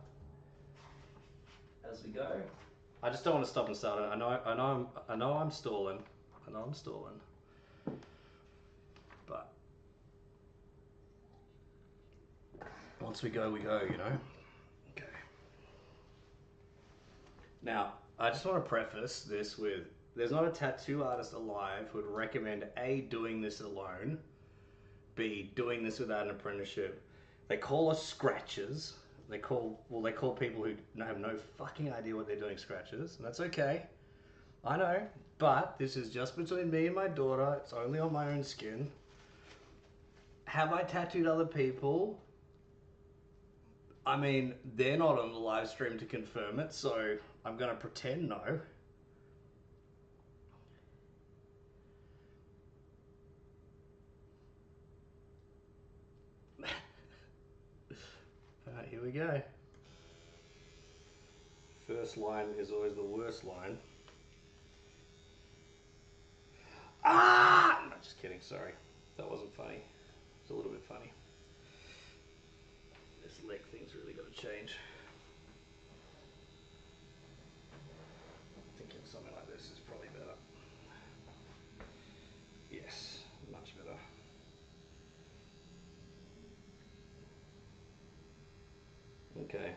as we go. I just don't want to stop and start it. I know I'm stalling. But once we go, Okay. Now, I just want to preface this with, there's not a tattoo artist alive who would recommend A, doing this alone, B, doing this without an apprenticeship. They call us scratchers. They call people who have no fucking idea what they're doing scratchers, and that's okay. I know, but this is just between me and my daughter. It's only on my own skin. Have I tattooed other people? I mean, they're not on the live stream to confirm it, so I'm going to pretend no. Alright, here we go. First line is always the worst line. Ah! No, just kidding, sorry. That wasn't funny. It's a little bit funny. This leg thing's really got to change. Thinking something like this is probably better. Yes, much better. Okay.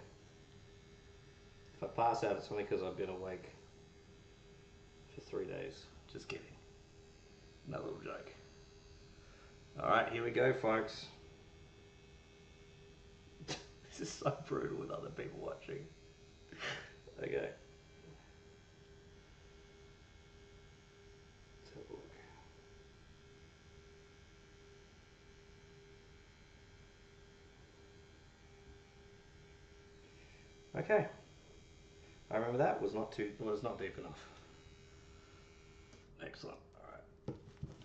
If I pass out, it's only because I've been awake for 3 days. Just kidding. Another little joke. Alright, here we go, folks. This is so brutal with other people watching. Okay. Let's have a look. Okay. I remember that was not deep enough. Excellent. Alright.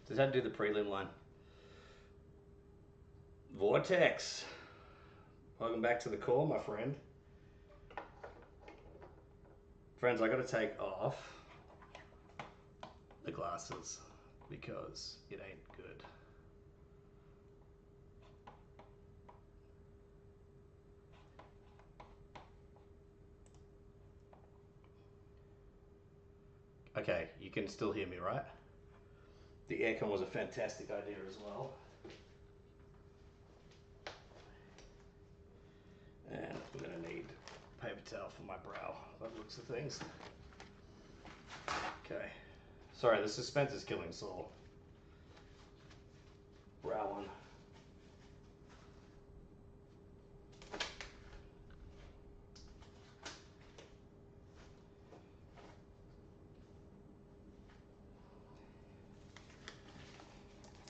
Does that do the prelim line? Vortex. Welcome back to the core, my friend. Friends, I gotta take off the glasses because it ain't good. Okay, you can still hear me, right? The aircon was a fantastic idea as well. And we're gonna need paper towel for my brow. That looks of things. Okay. Sorry, the suspense is killing Saul. Brow one.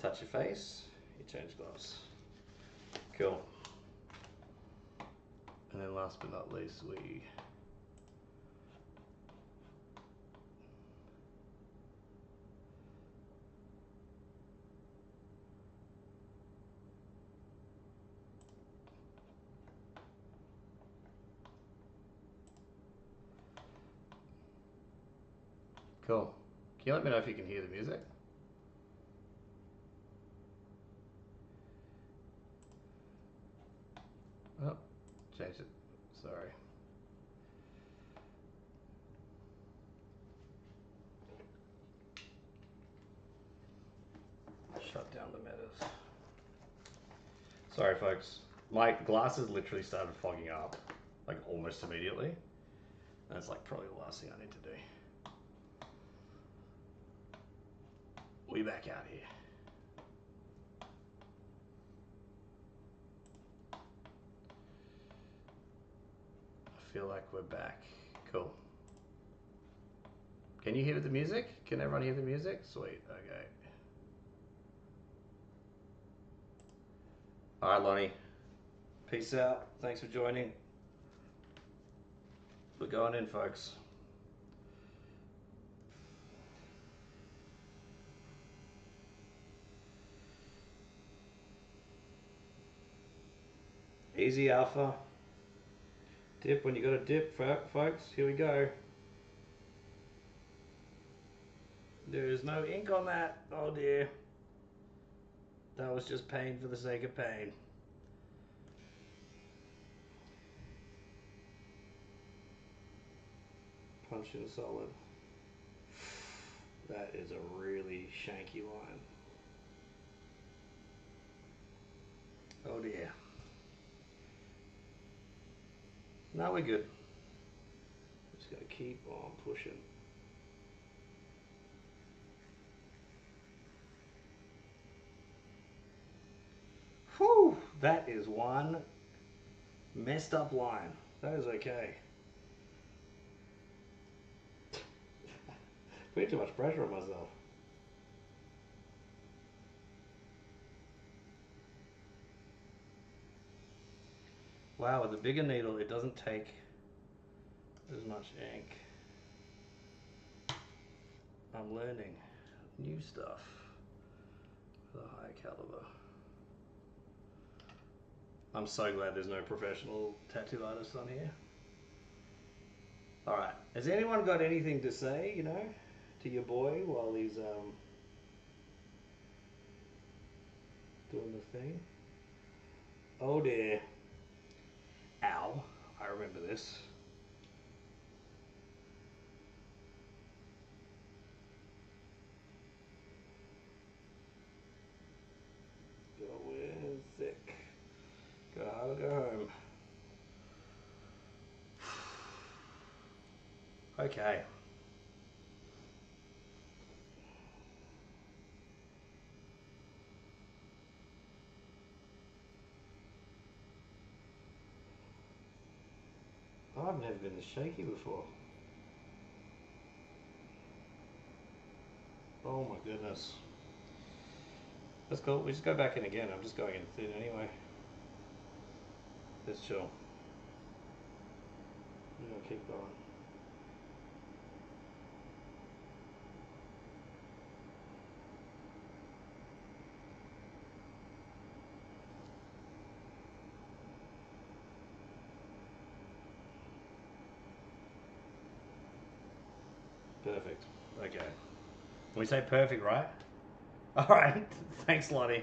Touch your face, you change gloves. Cool. And then last but not least, we cool. Can you let me know if you can hear the music? Oh, changed it. Sorry. Shut down the metas. Sorry, folks. My glasses literally started fogging up, like almost immediately. And it's like probably the last thing I need to do. We back out here. I feel like we're back. Cool. Can you hear the music? Can everyone hear the music? Sweet, okay. All right, Lonnie. Peace out. Thanks for joining. We're going in, folks. Easy alpha. Dip when you got a dip, folks. Here we go. There is no ink on that. Oh dear. That was just pain for the sake of pain. Punch in solid. That is a really shanky line. Oh dear. Now we're good. Just gotta keep on pushing. Whew, that is one messed up line. That is okay. Putting too much pressure on myself. Wow, with a bigger needle, it doesn't take as much ink. I'm learning new stuff with a high caliber. I'm so glad there's no professional tattoo artists on here. All right, has anyone got anything to say, you know, to your boy while he's doing the thing? Oh dear. Ow, I remember this. Go in thick. Go hard or go home. Okay. I've never been this shaky before. Oh my goodness. That's cool. We just go back in again. I'm just going in thin anyway. Let's chill. I'm gonna keep going. Perfect. Okay. We say perfect, right? All right. Thanks, Lottie.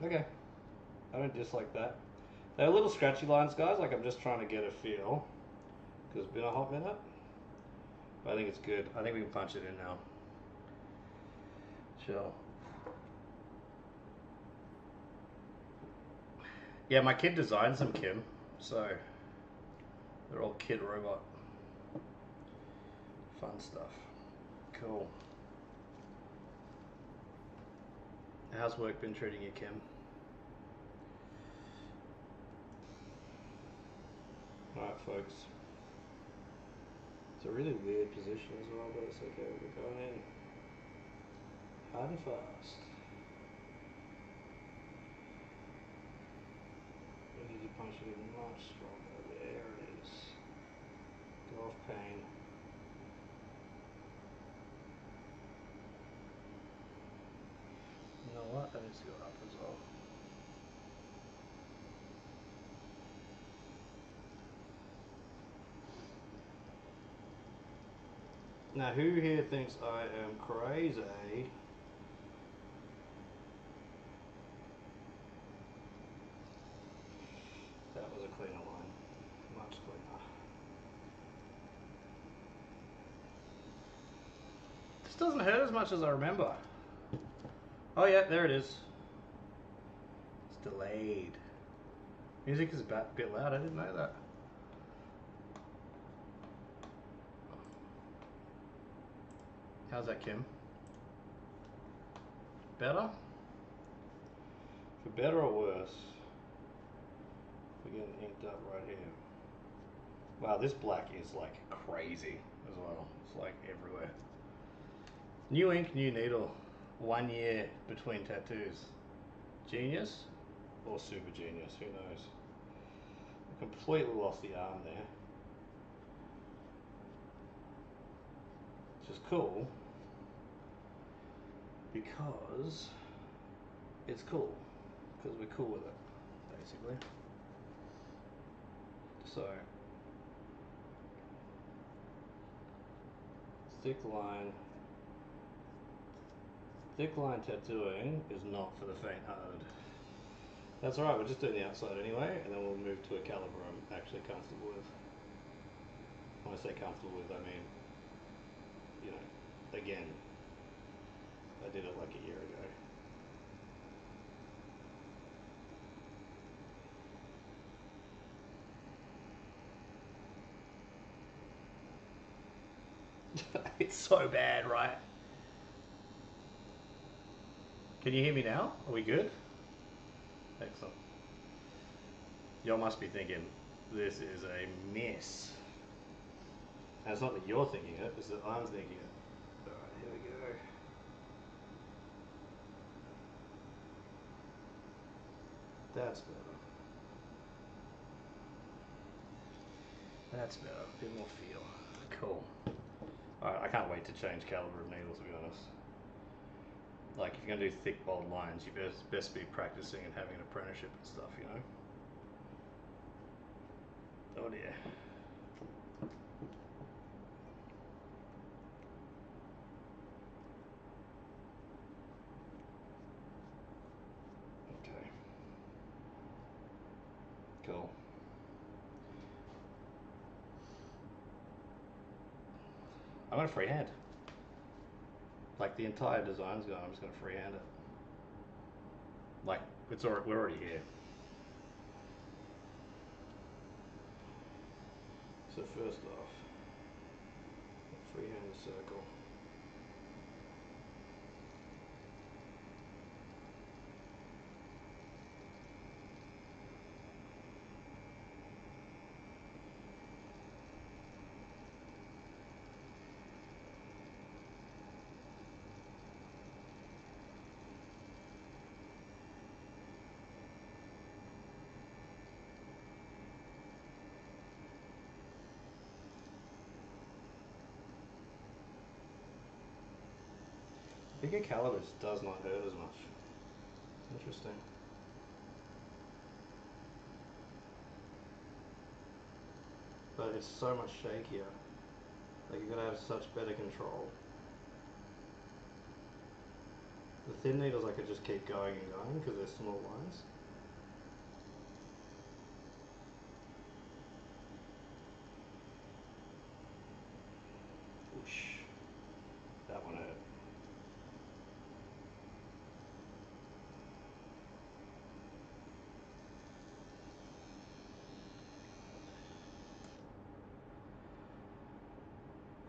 Okay. I don't dislike that. They're little scratchy lines, guys. Like I'm just trying to get a feel because it's been a hot minute. But I think it's good. I think we can punch it in now. Chill. Yeah, my kid designs them, Kim. So they're all kid robot. Fun stuff. Cool. How's work been treating you, Kim? Alright, folks. It's a really weird position as well, but it's okay. We're going in hard and fast. We need to punch it in much stronger. There it is. Go off pain. You know what? That needs to go up as well. Now, who here thinks I am crazy? That was a cleaner line. Much cleaner. This doesn't hurt as much as I remember. Oh yeah, there it is. It's delayed. Music is a bit loud, I didn't know that. How's that, Kim? Better? For better or worse? We're getting inked up right here. Wow, this black is like crazy as well. It's like everywhere. New ink, new needle. 1 year between tattoos. Genius or super genius, who knows? I completely lost the arm there. Which is cool because it's cool. Because we're cool with it, basically. So, thick line tattooing is not for the faint-hearted. That's alright, we're just doing the outside anyway, and then we'll move to a caliber I'm actually comfortable with. When I say comfortable with, I mean, you know, again, I did it like a year ago. It's so bad, right? Can you hear me now? Are we good? Excellent. Y'all must be thinking, this is a mess. And it's not that you're thinking it, it's that I'm thinking it. Alright, here we go. That's better. That's better. A bit more feel. Cool. Alright, I can't wait to change caliber of needles, to be honest. Like, if you're going to do thick, bold lines, you best be practicing and having an apprenticeship and stuff, you know? Oh dear. Okay. Cool. I'm going to freehand. Like, the entire design's gone, I'm just going to freehand it. Like, we're already here. So first off, freehand the circle. Bigger calibers does not hurt as much. Interesting. But it's so much shakier. Like, you're gonna have such better control. The thin needles I could just keep going and going because they're small lines. Whoosh. That one hurt.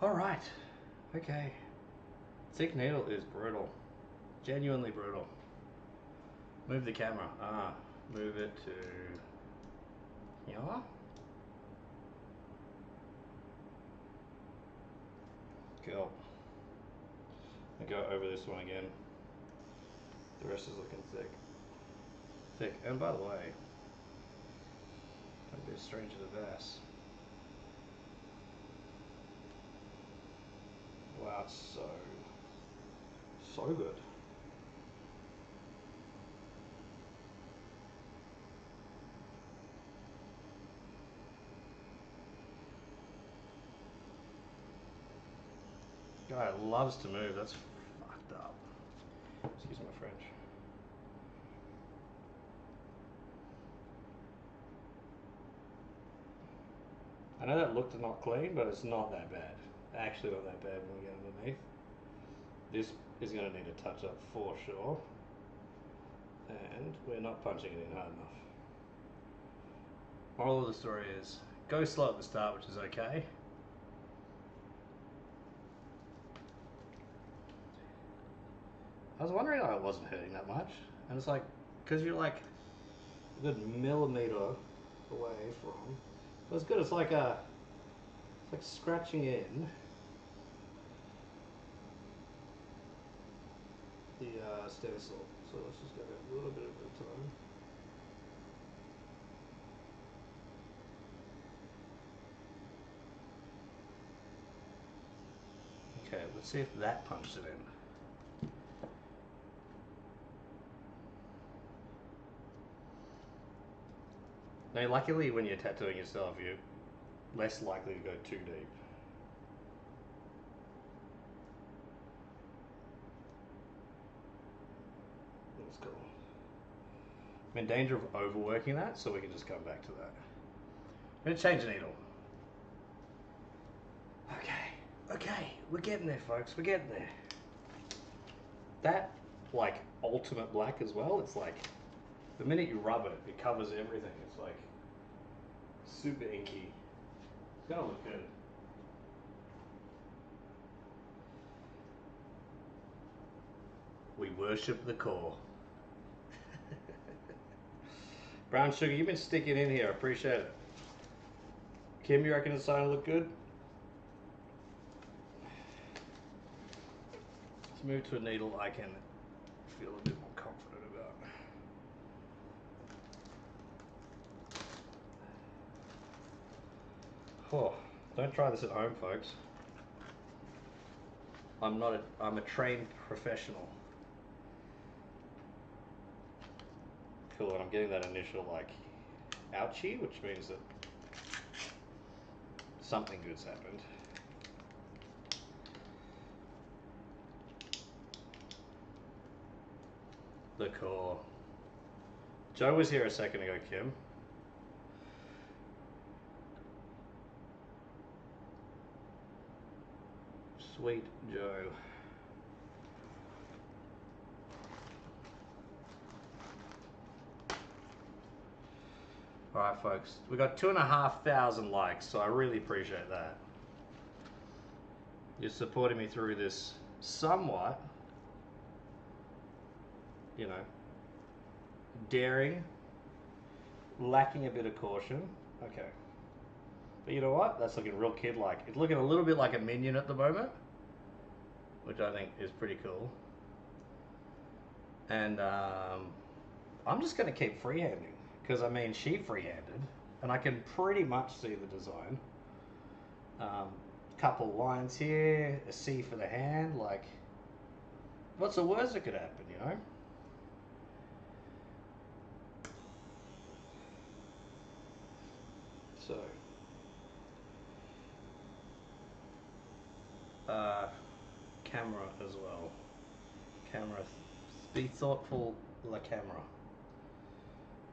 Alright. Okay. Thick needle is brutal. Genuinely brutal. Move the camera. Move it to here. Cool. I go over this one again. The rest is looking thick. Thick. And by the way, don't be a stranger to this. Wow, it's so good. Guy loves to move. That's fucked up. Excuse my French. I know that looked not clean, but it's not that bad. Actually not that bad when we get underneath. This is going to need a touch up for sure. And we're not punching it in hard enough. Moral of the story is, go slow at the start, which is okay. I was wondering why it wasn't hurting that much. And it's like, because you're like a good millimeter away from. So it's good. It's like scratching in the stencil. So let's just go a little bit at a time. Okay, let's see if that punched it in. Now, luckily, when you're tattooing yourself, you're less likely to go too deep. That's cool. I'm in danger of overworking that, so we can just come back to that. I'm going to change the needle. Okay, we're getting there, folks. We're getting there. That, like, ultimate black as well, it's like, the minute you rub it, it covers everything. It's like, super inky. It's gonna look good. We worship the core. Brown Sugar, you've been sticking in here. I appreciate it. Kim, you reckon it's starting to look good? Let's move to a needle I can feel a bit more confident about. Oh, don't try this at home, folks. I'm a trained professional. Cool, and I'm getting that initial, like, ouchie, which means that something good's happened. The core. Joe was here a second ago, Kim. Sweet Joe. Alright folks, we got 2,500 likes, so I really appreciate that. You're supporting me through this somewhat, you know, daring, lacking a bit of caution. Okay. But you know what? That's looking real kid-like. It's looking a little bit like a minion at the moment, which I think is pretty cool. And I'm just going to keep freehanding, because I mean, she freehanded, and I can pretty much see the design. Couple lines here, a C for the hand, like, what's the worst that could happen, you know? So, camera as well. Camera, be thoughtful, la camera,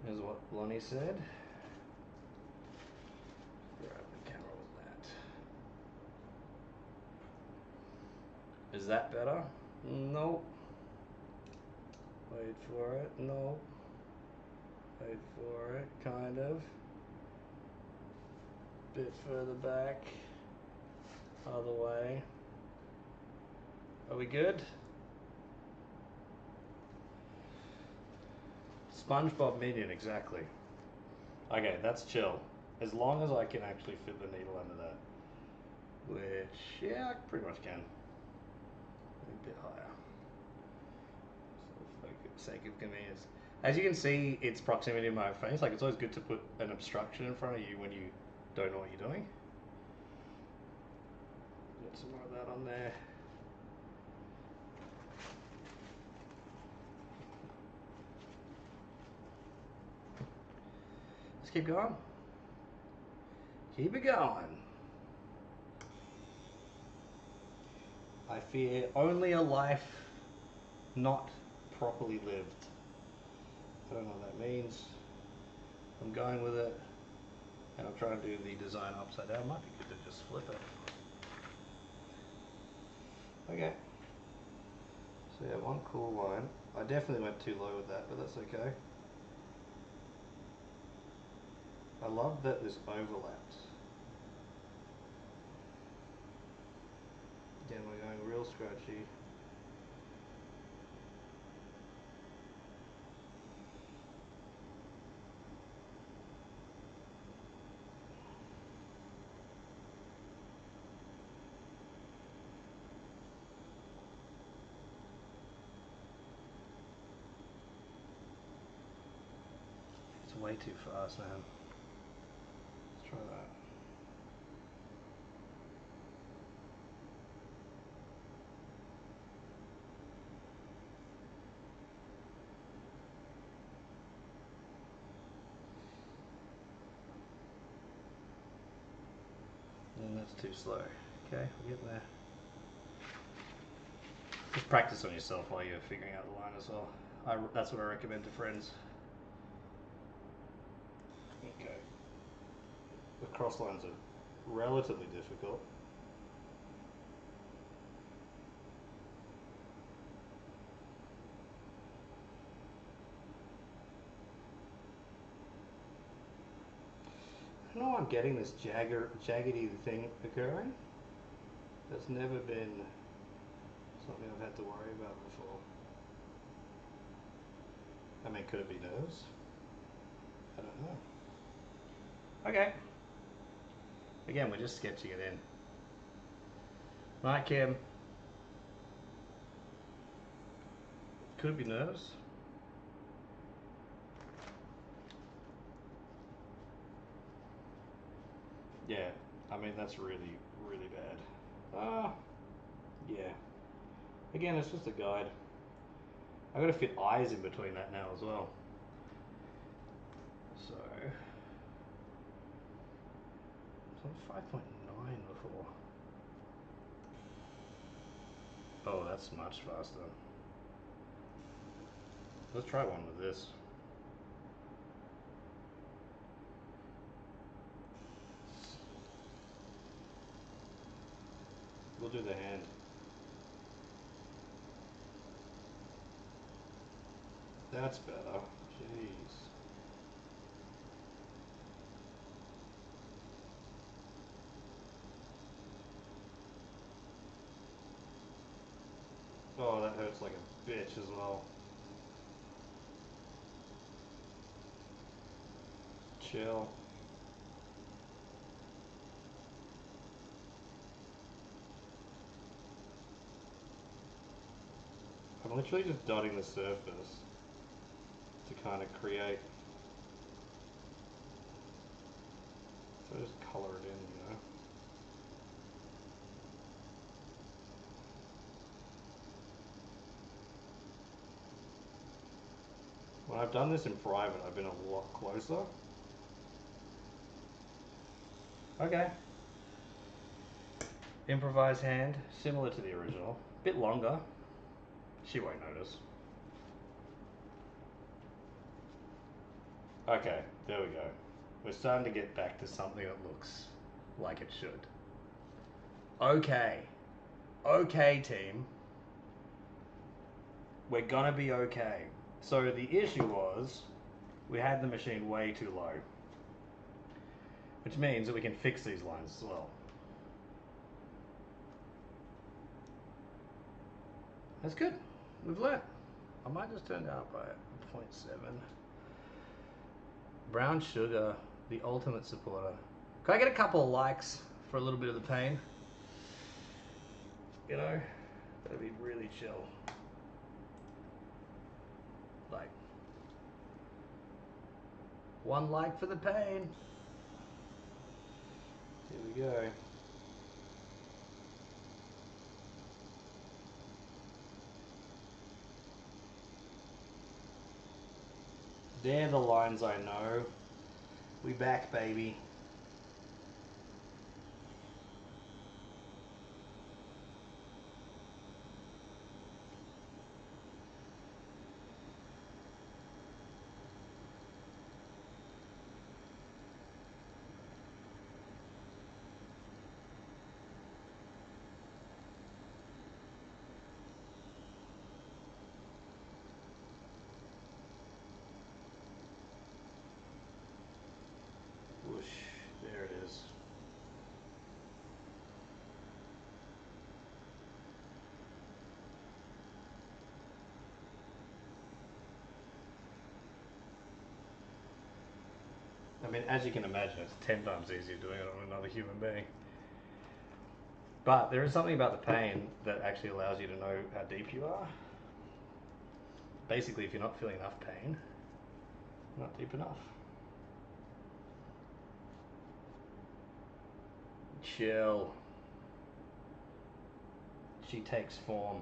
is what Lonnie said. Grab the camera with that. Is that better? Nope. Wait for it. No. Wait for it. Kind of. Bit further back. Other way. Are we good? SpongeBob Minion, exactly. Okay, that's chill. As long as I can actually fit the needle under that. Which, yeah, I pretty much can. A bit higher. So for the sake of convenience. As you can see, its proximity to my face. Like, it's always good to put an obstruction in front of you when you don't know what you're doing. Get some more of that on there. Let's keep going. Keep it going. I fear only a life not properly lived. I don't know what that means. I'm going with it, and I'll try and do the design upside down. Might be good to just flip it. Okay. So yeah, one cool line. I definitely went too low with that, but that's okay. I love that this overlaps. Again, we're going real scratchy. It's way too fast, man. Let's try that. And that's too slow. Okay, we're getting there. Just practice on yourself while you're figuring out the line as well. That's what I recommend to friends. Okay. The cross lines are relatively difficult. I don't know why I'm getting this jaggedy thing occurring. That's never been something I've had to worry about before. I mean, could it be nerves? I don't know. Okay. Again, we're just sketching it in. Right, Kim. Could be nerves. Yeah, I mean, that's really, really bad. Yeah. Again, it's just a guide. I gotta fit eyes in between that now as well. So, it's on 5.9 before. Oh, that's much faster. Let's try one with this. We'll do the hand. That's better. Jeez. Oh, that hurts like a bitch as well. Chill. I'm literally just dotting the surface to kind of create. So just color it in, you know. When I've done this in private, I've been a lot closer. Okay. Improvised hand, similar to the original. Bit longer. She won't notice. Okay, there we go. We're starting to get back to something that looks like it should. Okay. Okay, team. We're gonna be okay. So the issue was we had the machine way too low, which means that we can fix these lines as well. That's good. We've learnt. I might just turn down by 0.7. Brown Sugar, the ultimate supporter. Can I get a couple of likes for a little bit of the pain? You know, that'd be really chill. Like, one like for the pain. Here we go. They're the lines I know. We back, baby. Whoosh, there it is. I mean, as you can imagine, it's 10 times easier doing it on another human being. But there is something about the pain that actually allows you to know how deep you are. Basically, if you're not feeling enough pain, not deep enough. Chill. She takes form.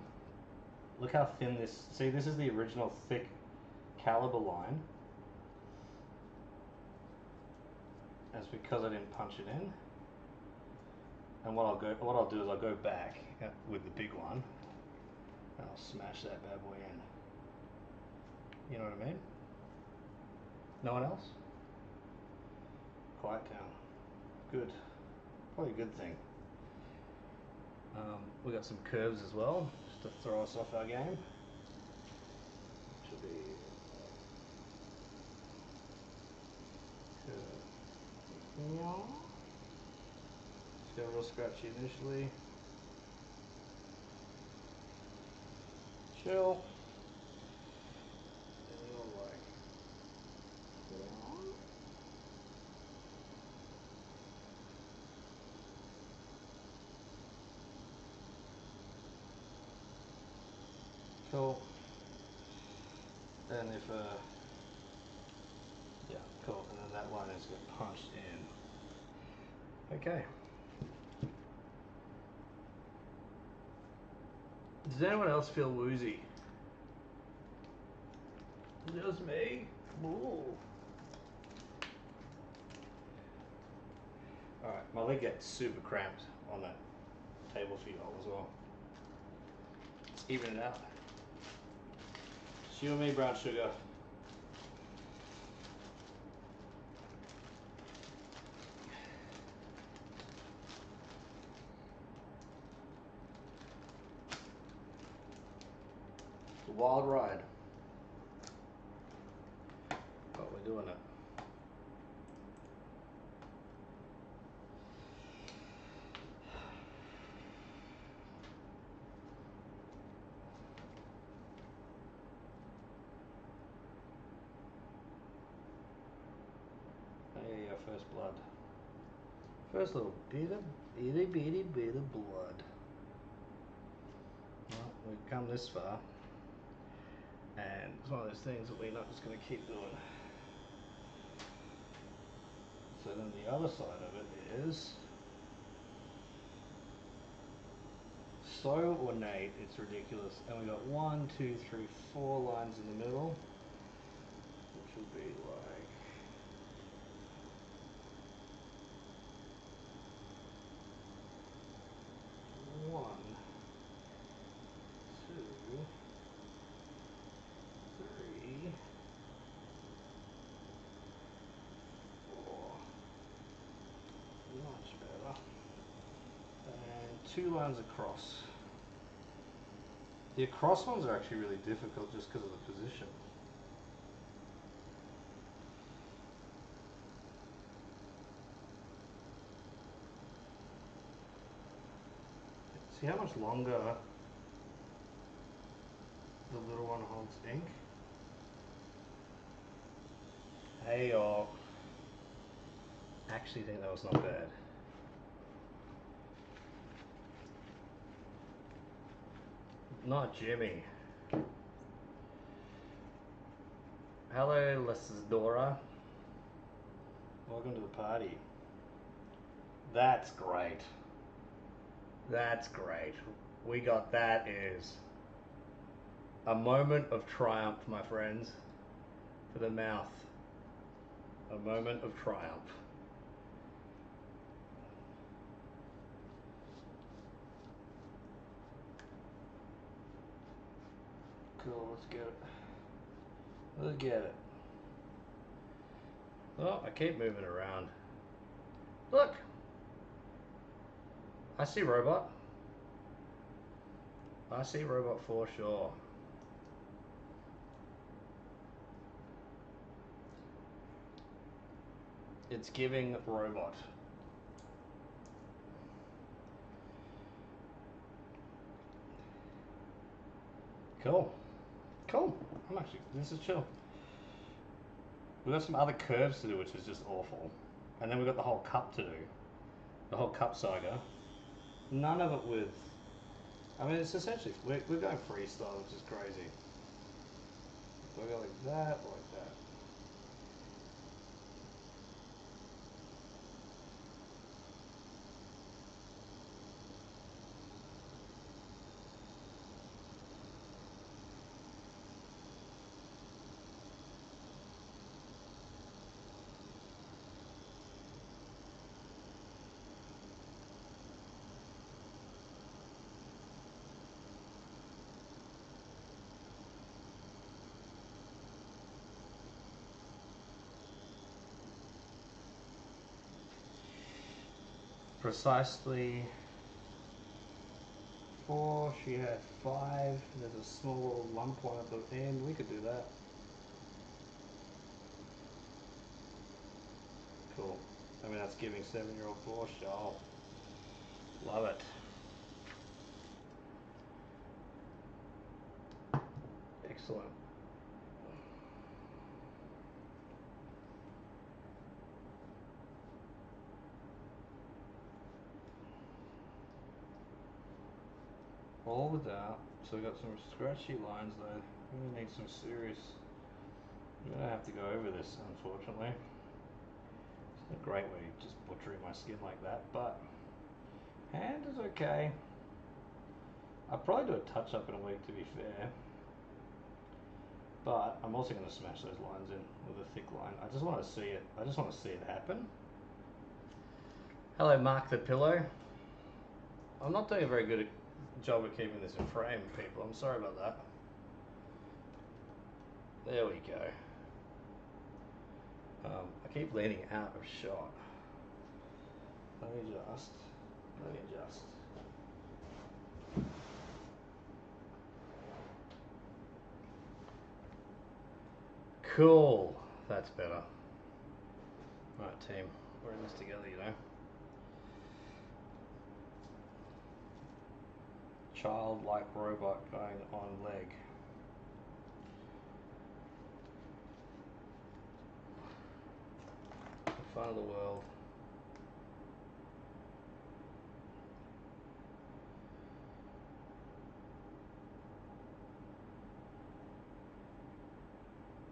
Look how thin this, see, this is the original thick caliber line. That's because I didn't punch it in. And what I'll do is I'll go back with the big one and I'll smash that bad boy in. You know what I mean? No one else? Quiet down. Good. Probably a good thing. We got some curves as well, just to throw us off our game. Should be curve. Just got real scratchy initially. Chill. And you're like, cool. And if yeah, cool. And then that line is get punched in. Okay. Does anyone else feel woozy? Just me? Ooh. Alright, my leg gets super cramped on that table feed hole as well. Let's even it out. It's you and me, Brown Sugar. It's a wild ride. But we're doing it. Hey, our first blood. First little bit of itty bitty bit of blood. Well, we've come this far. And it's one of those things that we're not just going to keep doing. So then the other side of it is so ornate, it's ridiculous. And we got 1, 2, 3, 4 lines in the middle, which will be like one, two, three, four. Much better. And 2 lines across. The across ones are actually really difficult just because of the position. See how much longer The little one holds ink. Hey, I actually think that was not bad. Not Jimmy. Hello, Lesdora. Welcome to the party. That's great. That's great. We got that is a moment of triumph, my friends, for the mouth. A moment of triumph. Cool, let's get it. Let's get it. Oh, I keep moving around. Look! I see robot. I see robot for sure. It's giving robot. Cool. Cool. I'm actually, this is chill. We've got some other curves to do, which is just awful. And then we've got the whole cup to do. The whole cup saga. None of it with, I mean, it's essentially, we're going freestyle, which is crazy. Do I go like that or like that? Precisely 4, she had 5, there's a small little lump one at the end, we could do that. Cool. I mean, that's giving 7-year-old Porsche. Oh, love it. Excellent. All without. So we got some scratchy lines though. We're gonna need some serious. I'm gonna have to go over this, unfortunately. It's a great way of just butchering my skin like that, but hand is okay. I'll probably do a touch up in a week to be fair. But I'm also going to smash those lines in with a thick line. I just want to see it. I just want to see it happen. Hello, Mark the Pillow. I'm not doing a very good job of keeping this in frame, people. I'm sorry about that. There we go. I keep leaning out of shot. Let me just. Cool. That's better. Right, team. We're in this together, you know. Childlike robot going on leg. The fun of the world.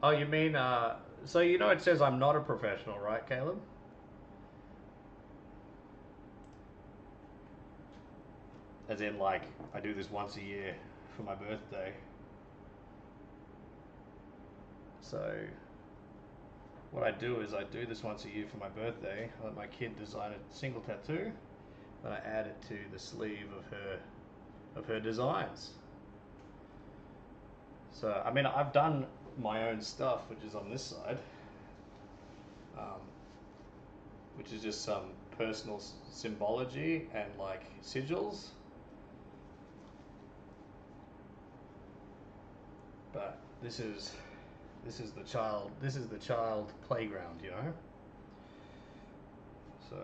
Oh, you mean, so you know it says I'm not a professional, right, Caleb? As in, like, I do this once a year for my birthday. So, what I do is I do this once a year for my birthday. I let my kid design a single tattoo, and I add it to the sleeve of her designs. So, I mean, I've done my own stuff, which is on this side, which is just some personal symbology and like sigils. But this is the child playground, you know. So,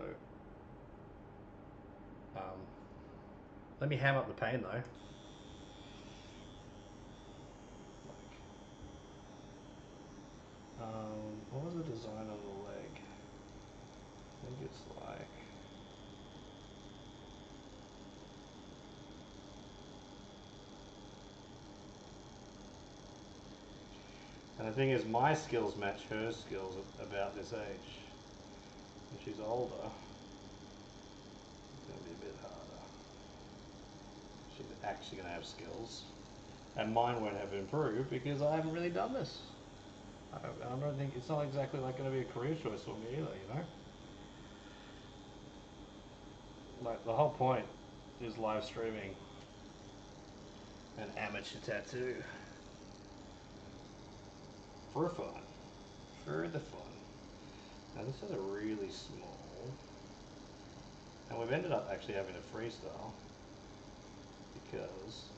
let me ham up the pain though. What was the design on the leg? I think it's like... And the thing is, my skills match her skills at about this age. When she's older, it's going to be a bit harder. She's actually going to have skills. And mine won't have improved because I haven't really done this. I don't think, it's not exactly like going to be a career choice for me either, you know? Like, the whole point is live streaming and amateur tattoo. For fun. For the fun. Now this is a really small, and we've ended up actually having a freestyle because,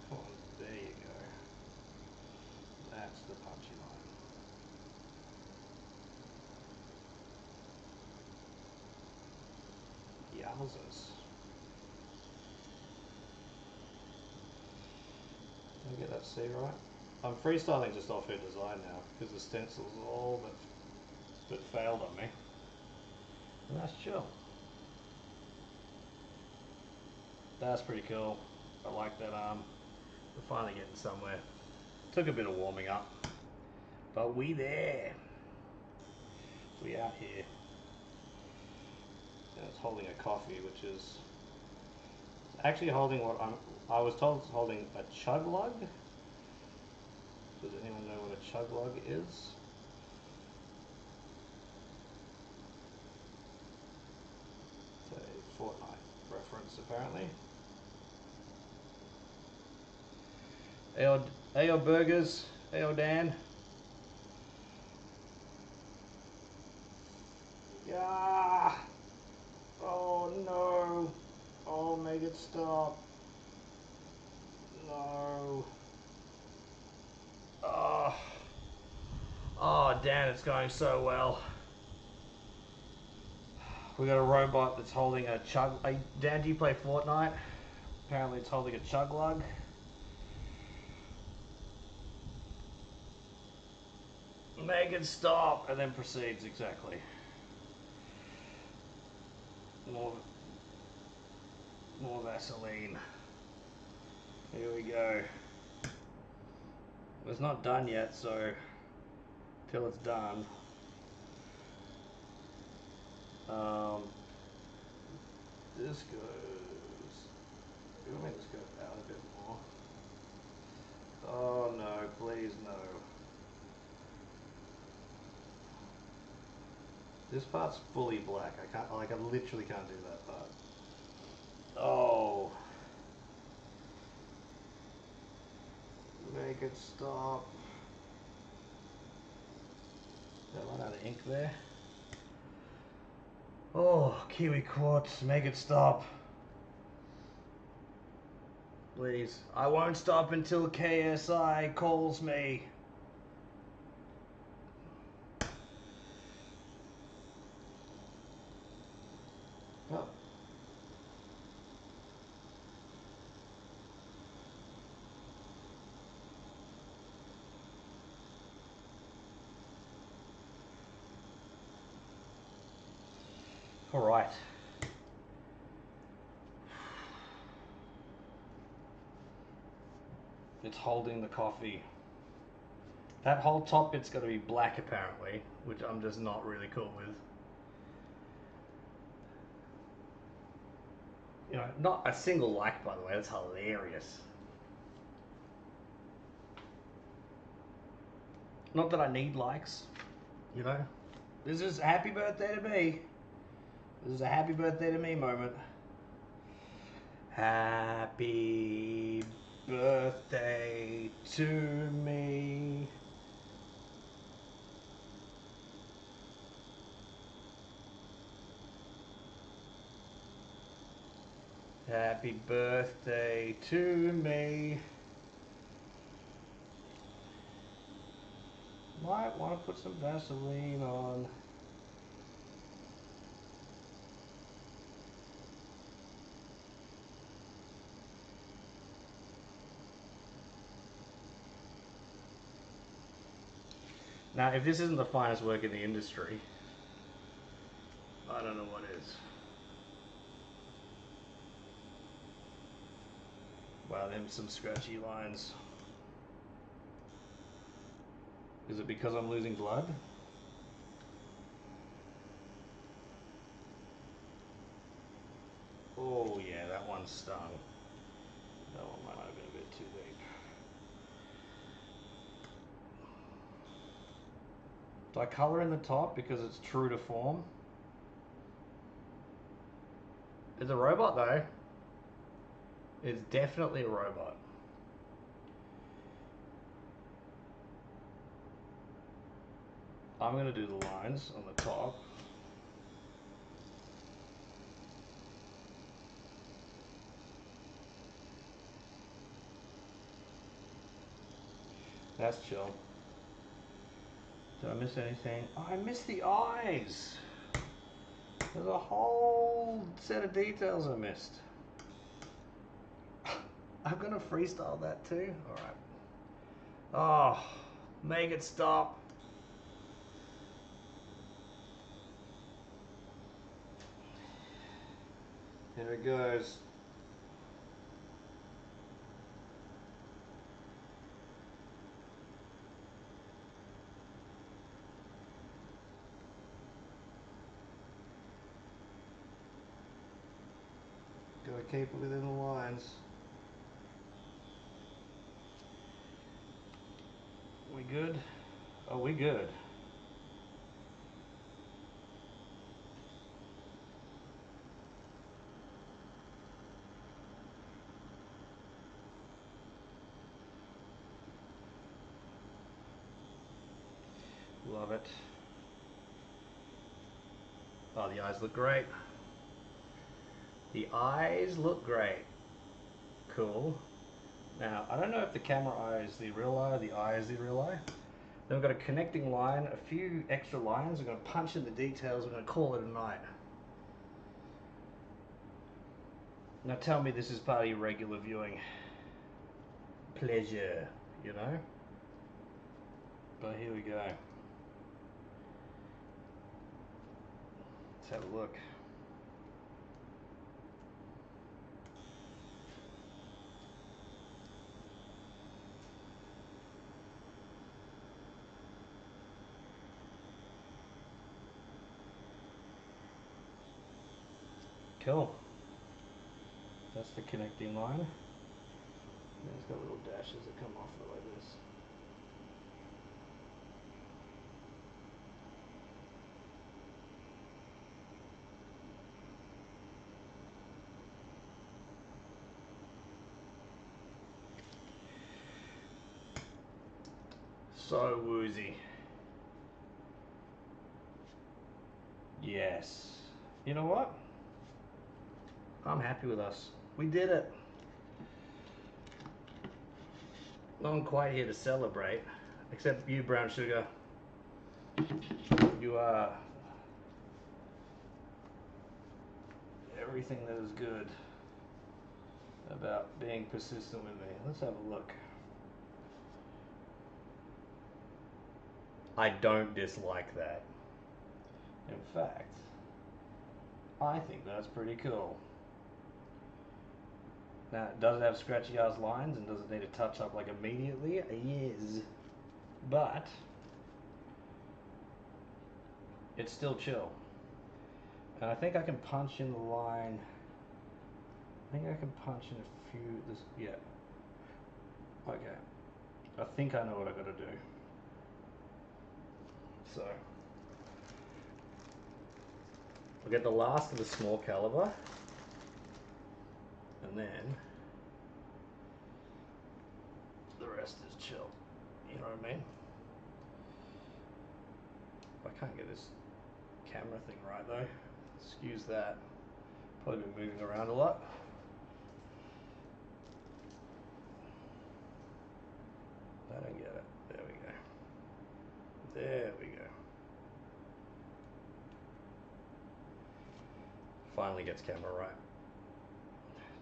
come on, there you go. That's the punchy line. Yowzers. Did I get that C right? I'm freestyling just off her design now because the stencil's all but failed on me. And that's chill. That's pretty cool. I like that arm. We're finally getting somewhere. Took a bit of warming up, but we there. We out here. And it's holding a coffee, which is actually holding what I was told it's holding a chug lug. Does anyone know what a chug lug is? It's a Fortnite reference, apparently. Ayo Burgers, Ayo Dan. Yeah. Oh no. Oh, make it stop. No. Oh. Oh, Dan, it's going so well. We got a robot that's holding a chug. Dan, do you play Fortnite? Apparently, it's holding a chug lug. Make it stop, and then proceeds exactly. More Vaseline. Here we go. It's not done yet, so till it's done. This goes. We'll make this go out a bit more. Oh no, please no. This part's fully black. I literally can't do that part. Oh. Make it stop. Did I run out of ink there? Oh, Kiwi Quartz, make it stop. Please. I won't stop until KSI calls me. Oh. All right. It's holding the coffee. That whole top bit's got to be black apparently, which I'm just not really cool with. You know, not a single like, by the way. That's hilarious. Not that I need likes, you know. This is happy birthday to me. This is a happy birthday to me moment. Happy birthday to me. Happy birthday to me. Might want to put some Vaseline on. Now, if this isn't the finest work in the industry, I don't know what is. Wow, them some scratchy lines. Is it because I'm losing blood? Oh yeah, that one stung. That one might have been a bit too deep. Do I colour in the top because it's true to form? It's a robot though. It's definitely a robot. I'm going to do the lines on the top. That's chill. Did I miss anything? Oh, I missed the eyes. There's a whole set of details I missed. I'm going to freestyle that too. Alright. Oh, make it stop. Here it goes. Gotta keep it within the lines. We good? Oh, we good. Love it. Oh, the eyes look great. The eyes look great. Cool. Now, I don't know if the camera eye is the real eye or the eye is the real eye. Then we've got a connecting line, a few extra lines. We're going to punch in the details. We're going to call it a night. Now tell me this is part of your regular viewing pleasure, you know? But here we go. Let's have a look. Cool. That's the connecting line. And it's got little dashes that come off it like this. So woozy. Yes. You know what? I'm happy with us. We did it. Not quite here to celebrate, except you, Brown Sugar. You are everything that is good about being persistent with me. Let's have a look. I don't dislike that. In fact, I think that's pretty cool. Now, does it have scratchy ass lines and does it need a touch up like immediately? Yes. But it's still chill. And I think I can punch in the line. I think I can punch in a few, yeah. Okay. I think I know what I gotta do. So, I'll get the last of the small caliber. And then the rest is chill. You know what I mean? I can't get this camera thing right though. Excuse that. Probably been moving around a lot. I don't get it. There we go. There we go. Finally gets camera right.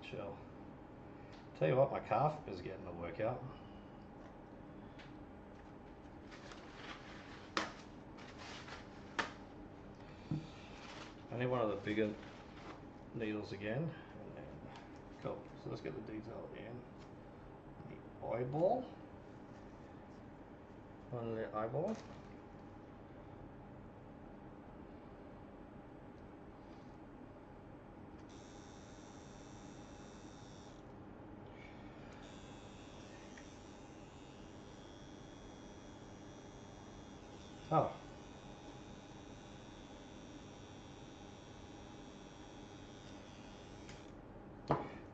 Chill. Tell you what, my calf is getting a workout. need one of the bigger needles again. And then, cool. So let's get the detail in. The eyeball. On the eyeball. Oh.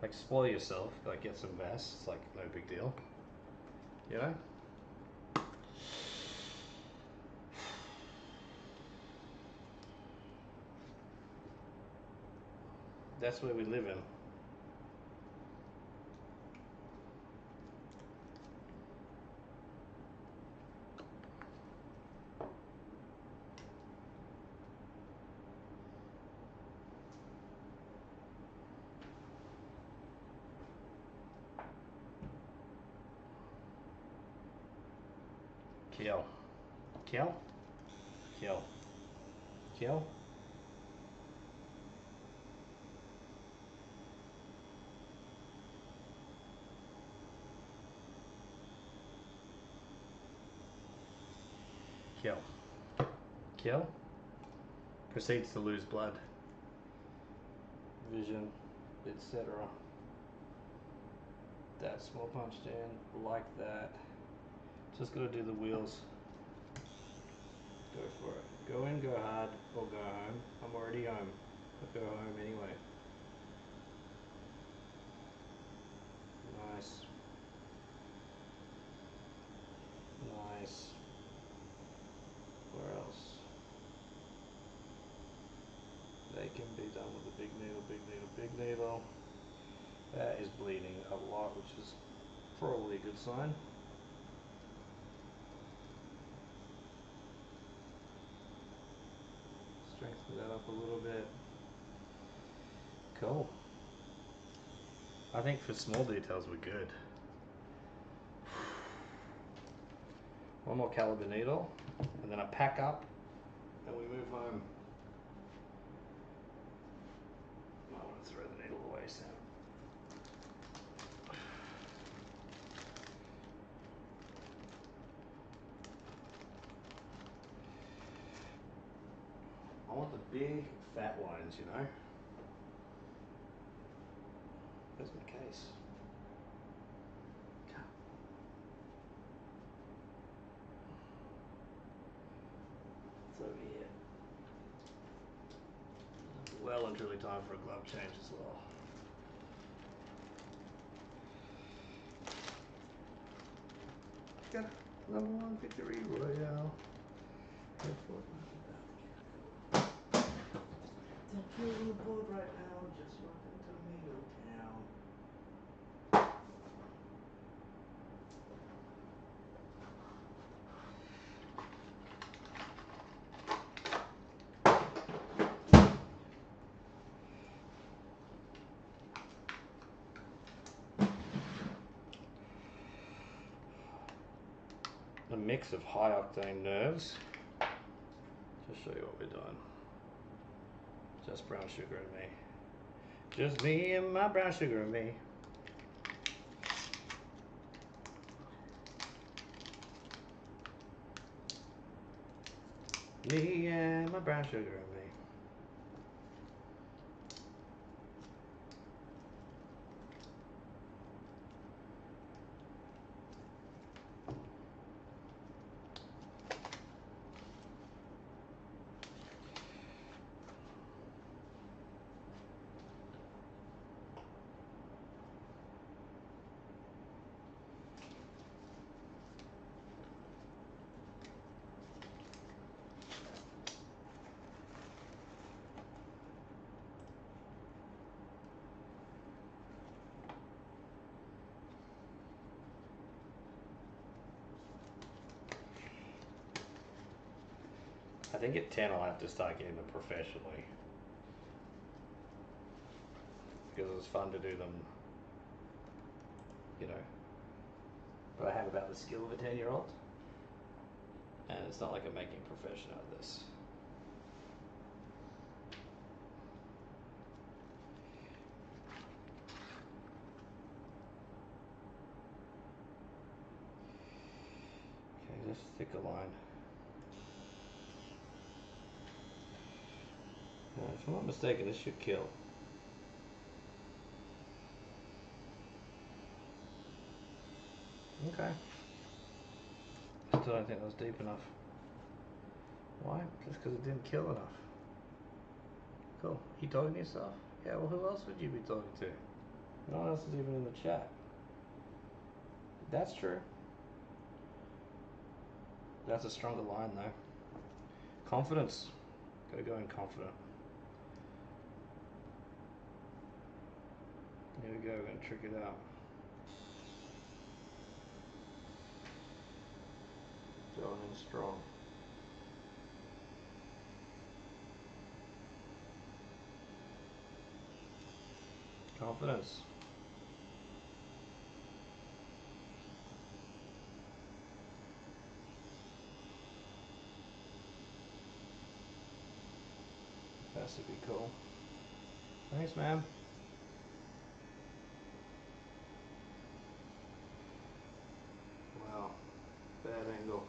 Like spoil yourself, like get some vests, it's like no big deal. You know? That's where we live in. Kill. Kill. Kill. Kill. Kill. Kill. Proceeds to lose blood, vision, etc. That small punched in like that. Just gotta do the wheels. Go for it. Go in, go hard, or go home. I'm already home, but go home anyway. Nice. Nice. Where else? They can be done with a big needle, big needle, big needle. That is bleeding a lot, which is probably a good sign. Strengthen that up a little bit. Cool. I think for small details we're good. One more caliber needle, and then I pack up, and we move home. I want to throw the needle away, Sam. I want the big fat ones, you know. Where's my case? It's over here. Well and truly time for a glove change as well. Got number 1 victory royale. Too bored right now, just welcome to Needle Town. A mix of high octane nerves. Just show you what we're doing. Just brown sugar and me. Just me and my brown sugar and me. Me and my brown sugar and me. I think at 10 I'll have to start getting them professionally. Because it was fun to do them, you know. But I have about the skill of a 10-year-old. And it's not like I'm making a profession out of this. thicker line. Now, if I'm not mistaken, this should kill. Okay. Still don't think that was deep enough. Why? Just because it didn't kill enough. Cool. You talking to yourself? Yeah, well, who else would you be talking to? No one else is even in the chat. That's true. That's a stronger line, though. Confidence. Gotta go in confident. Here we go, we're gonna trick it out. Going in strong. Confidence. Has to be cool. Thanks, ma'am. Wow, bad angle.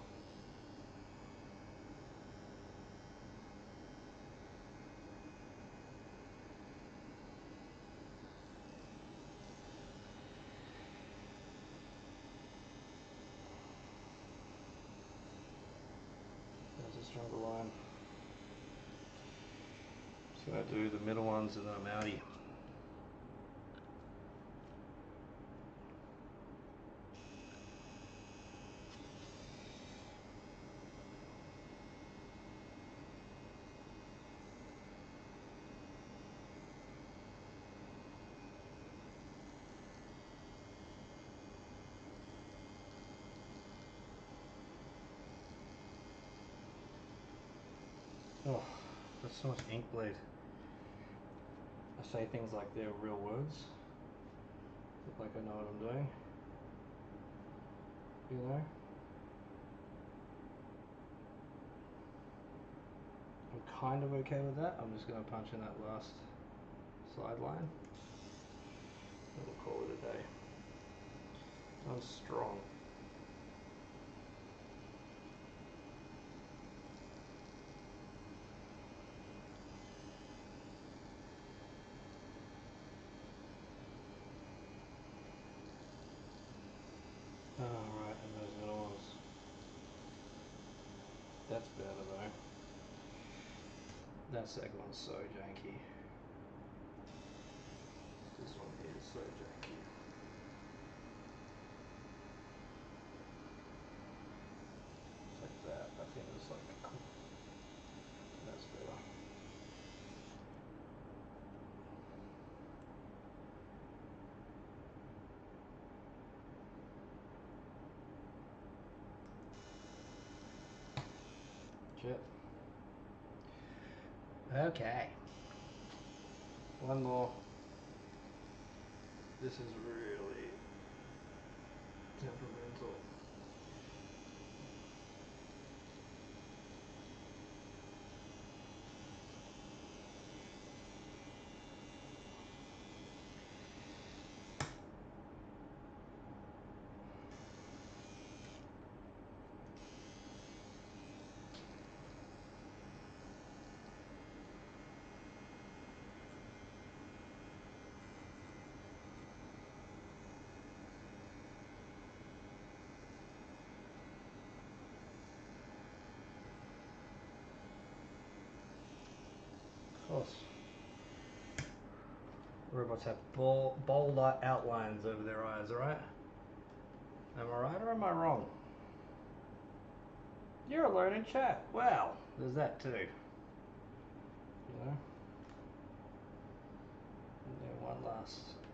That's a stronger line. Just gonna do the middle ones and then I'm outie. Oh, that's so much ink bleed. I say things like they're real words. Look like I know what I'm doing. You know? I'm kind of okay with that. I'm just going to punch in that last slide line. And we'll call it a day. I'm strong. Alright, and those middle ones. That's better though. That second one's so janky. This one here is so janky. It's like that. I think it's like that's better. Shit. Okay. One more. This is really temperamental. Of course. Robots have bold outlines over their eyes, right? Am I right or am I wrong? You're alone in chat. Wow, there's that too. You know? And then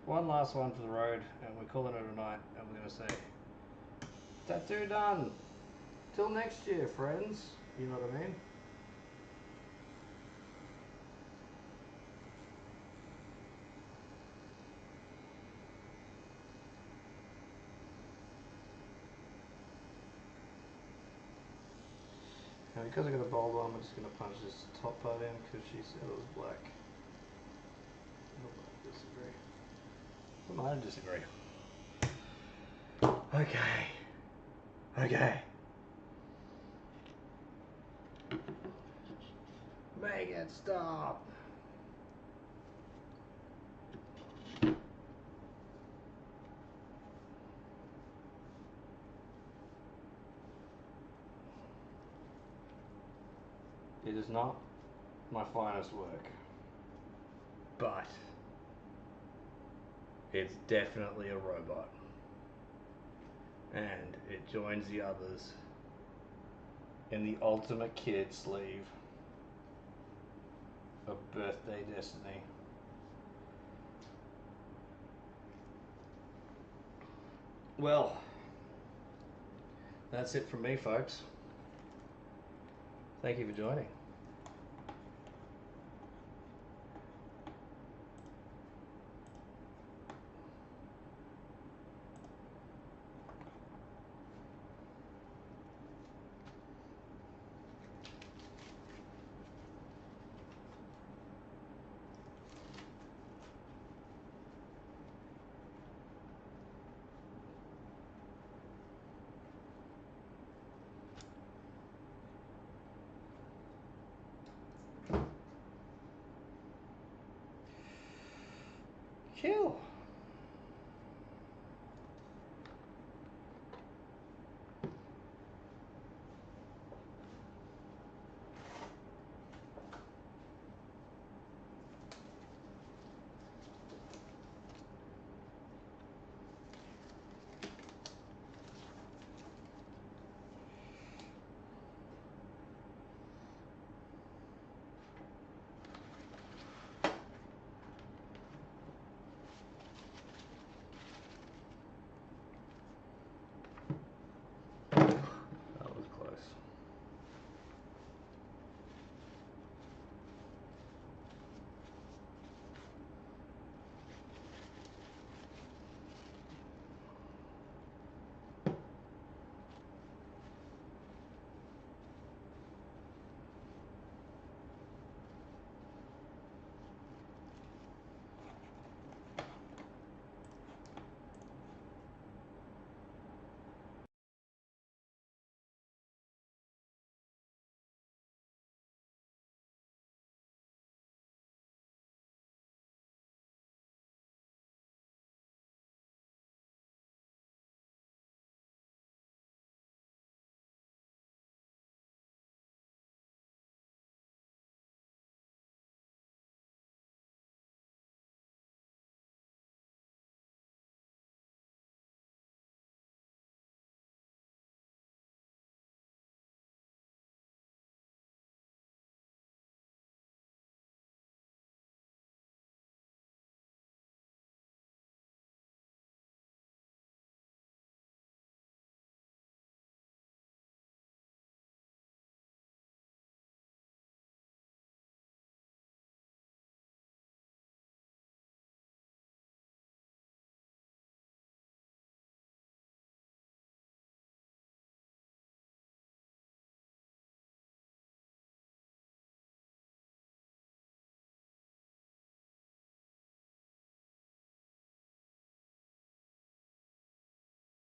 one last one for the road, and we're calling it a night, and we're gonna say, tattoo done. Till next year, friends. You know what I mean? Now because I got a bold one, I'm just going to punch this top part in because she said it was black. I might disagree. I might disagree. Okay. Okay. it, stop. It is not my finest work, but it's definitely a robot, and it joins the others in the ultimate kid sleeve of Birthday Destiny. Well, that's it from me, folks. Thank you for joining. Kill.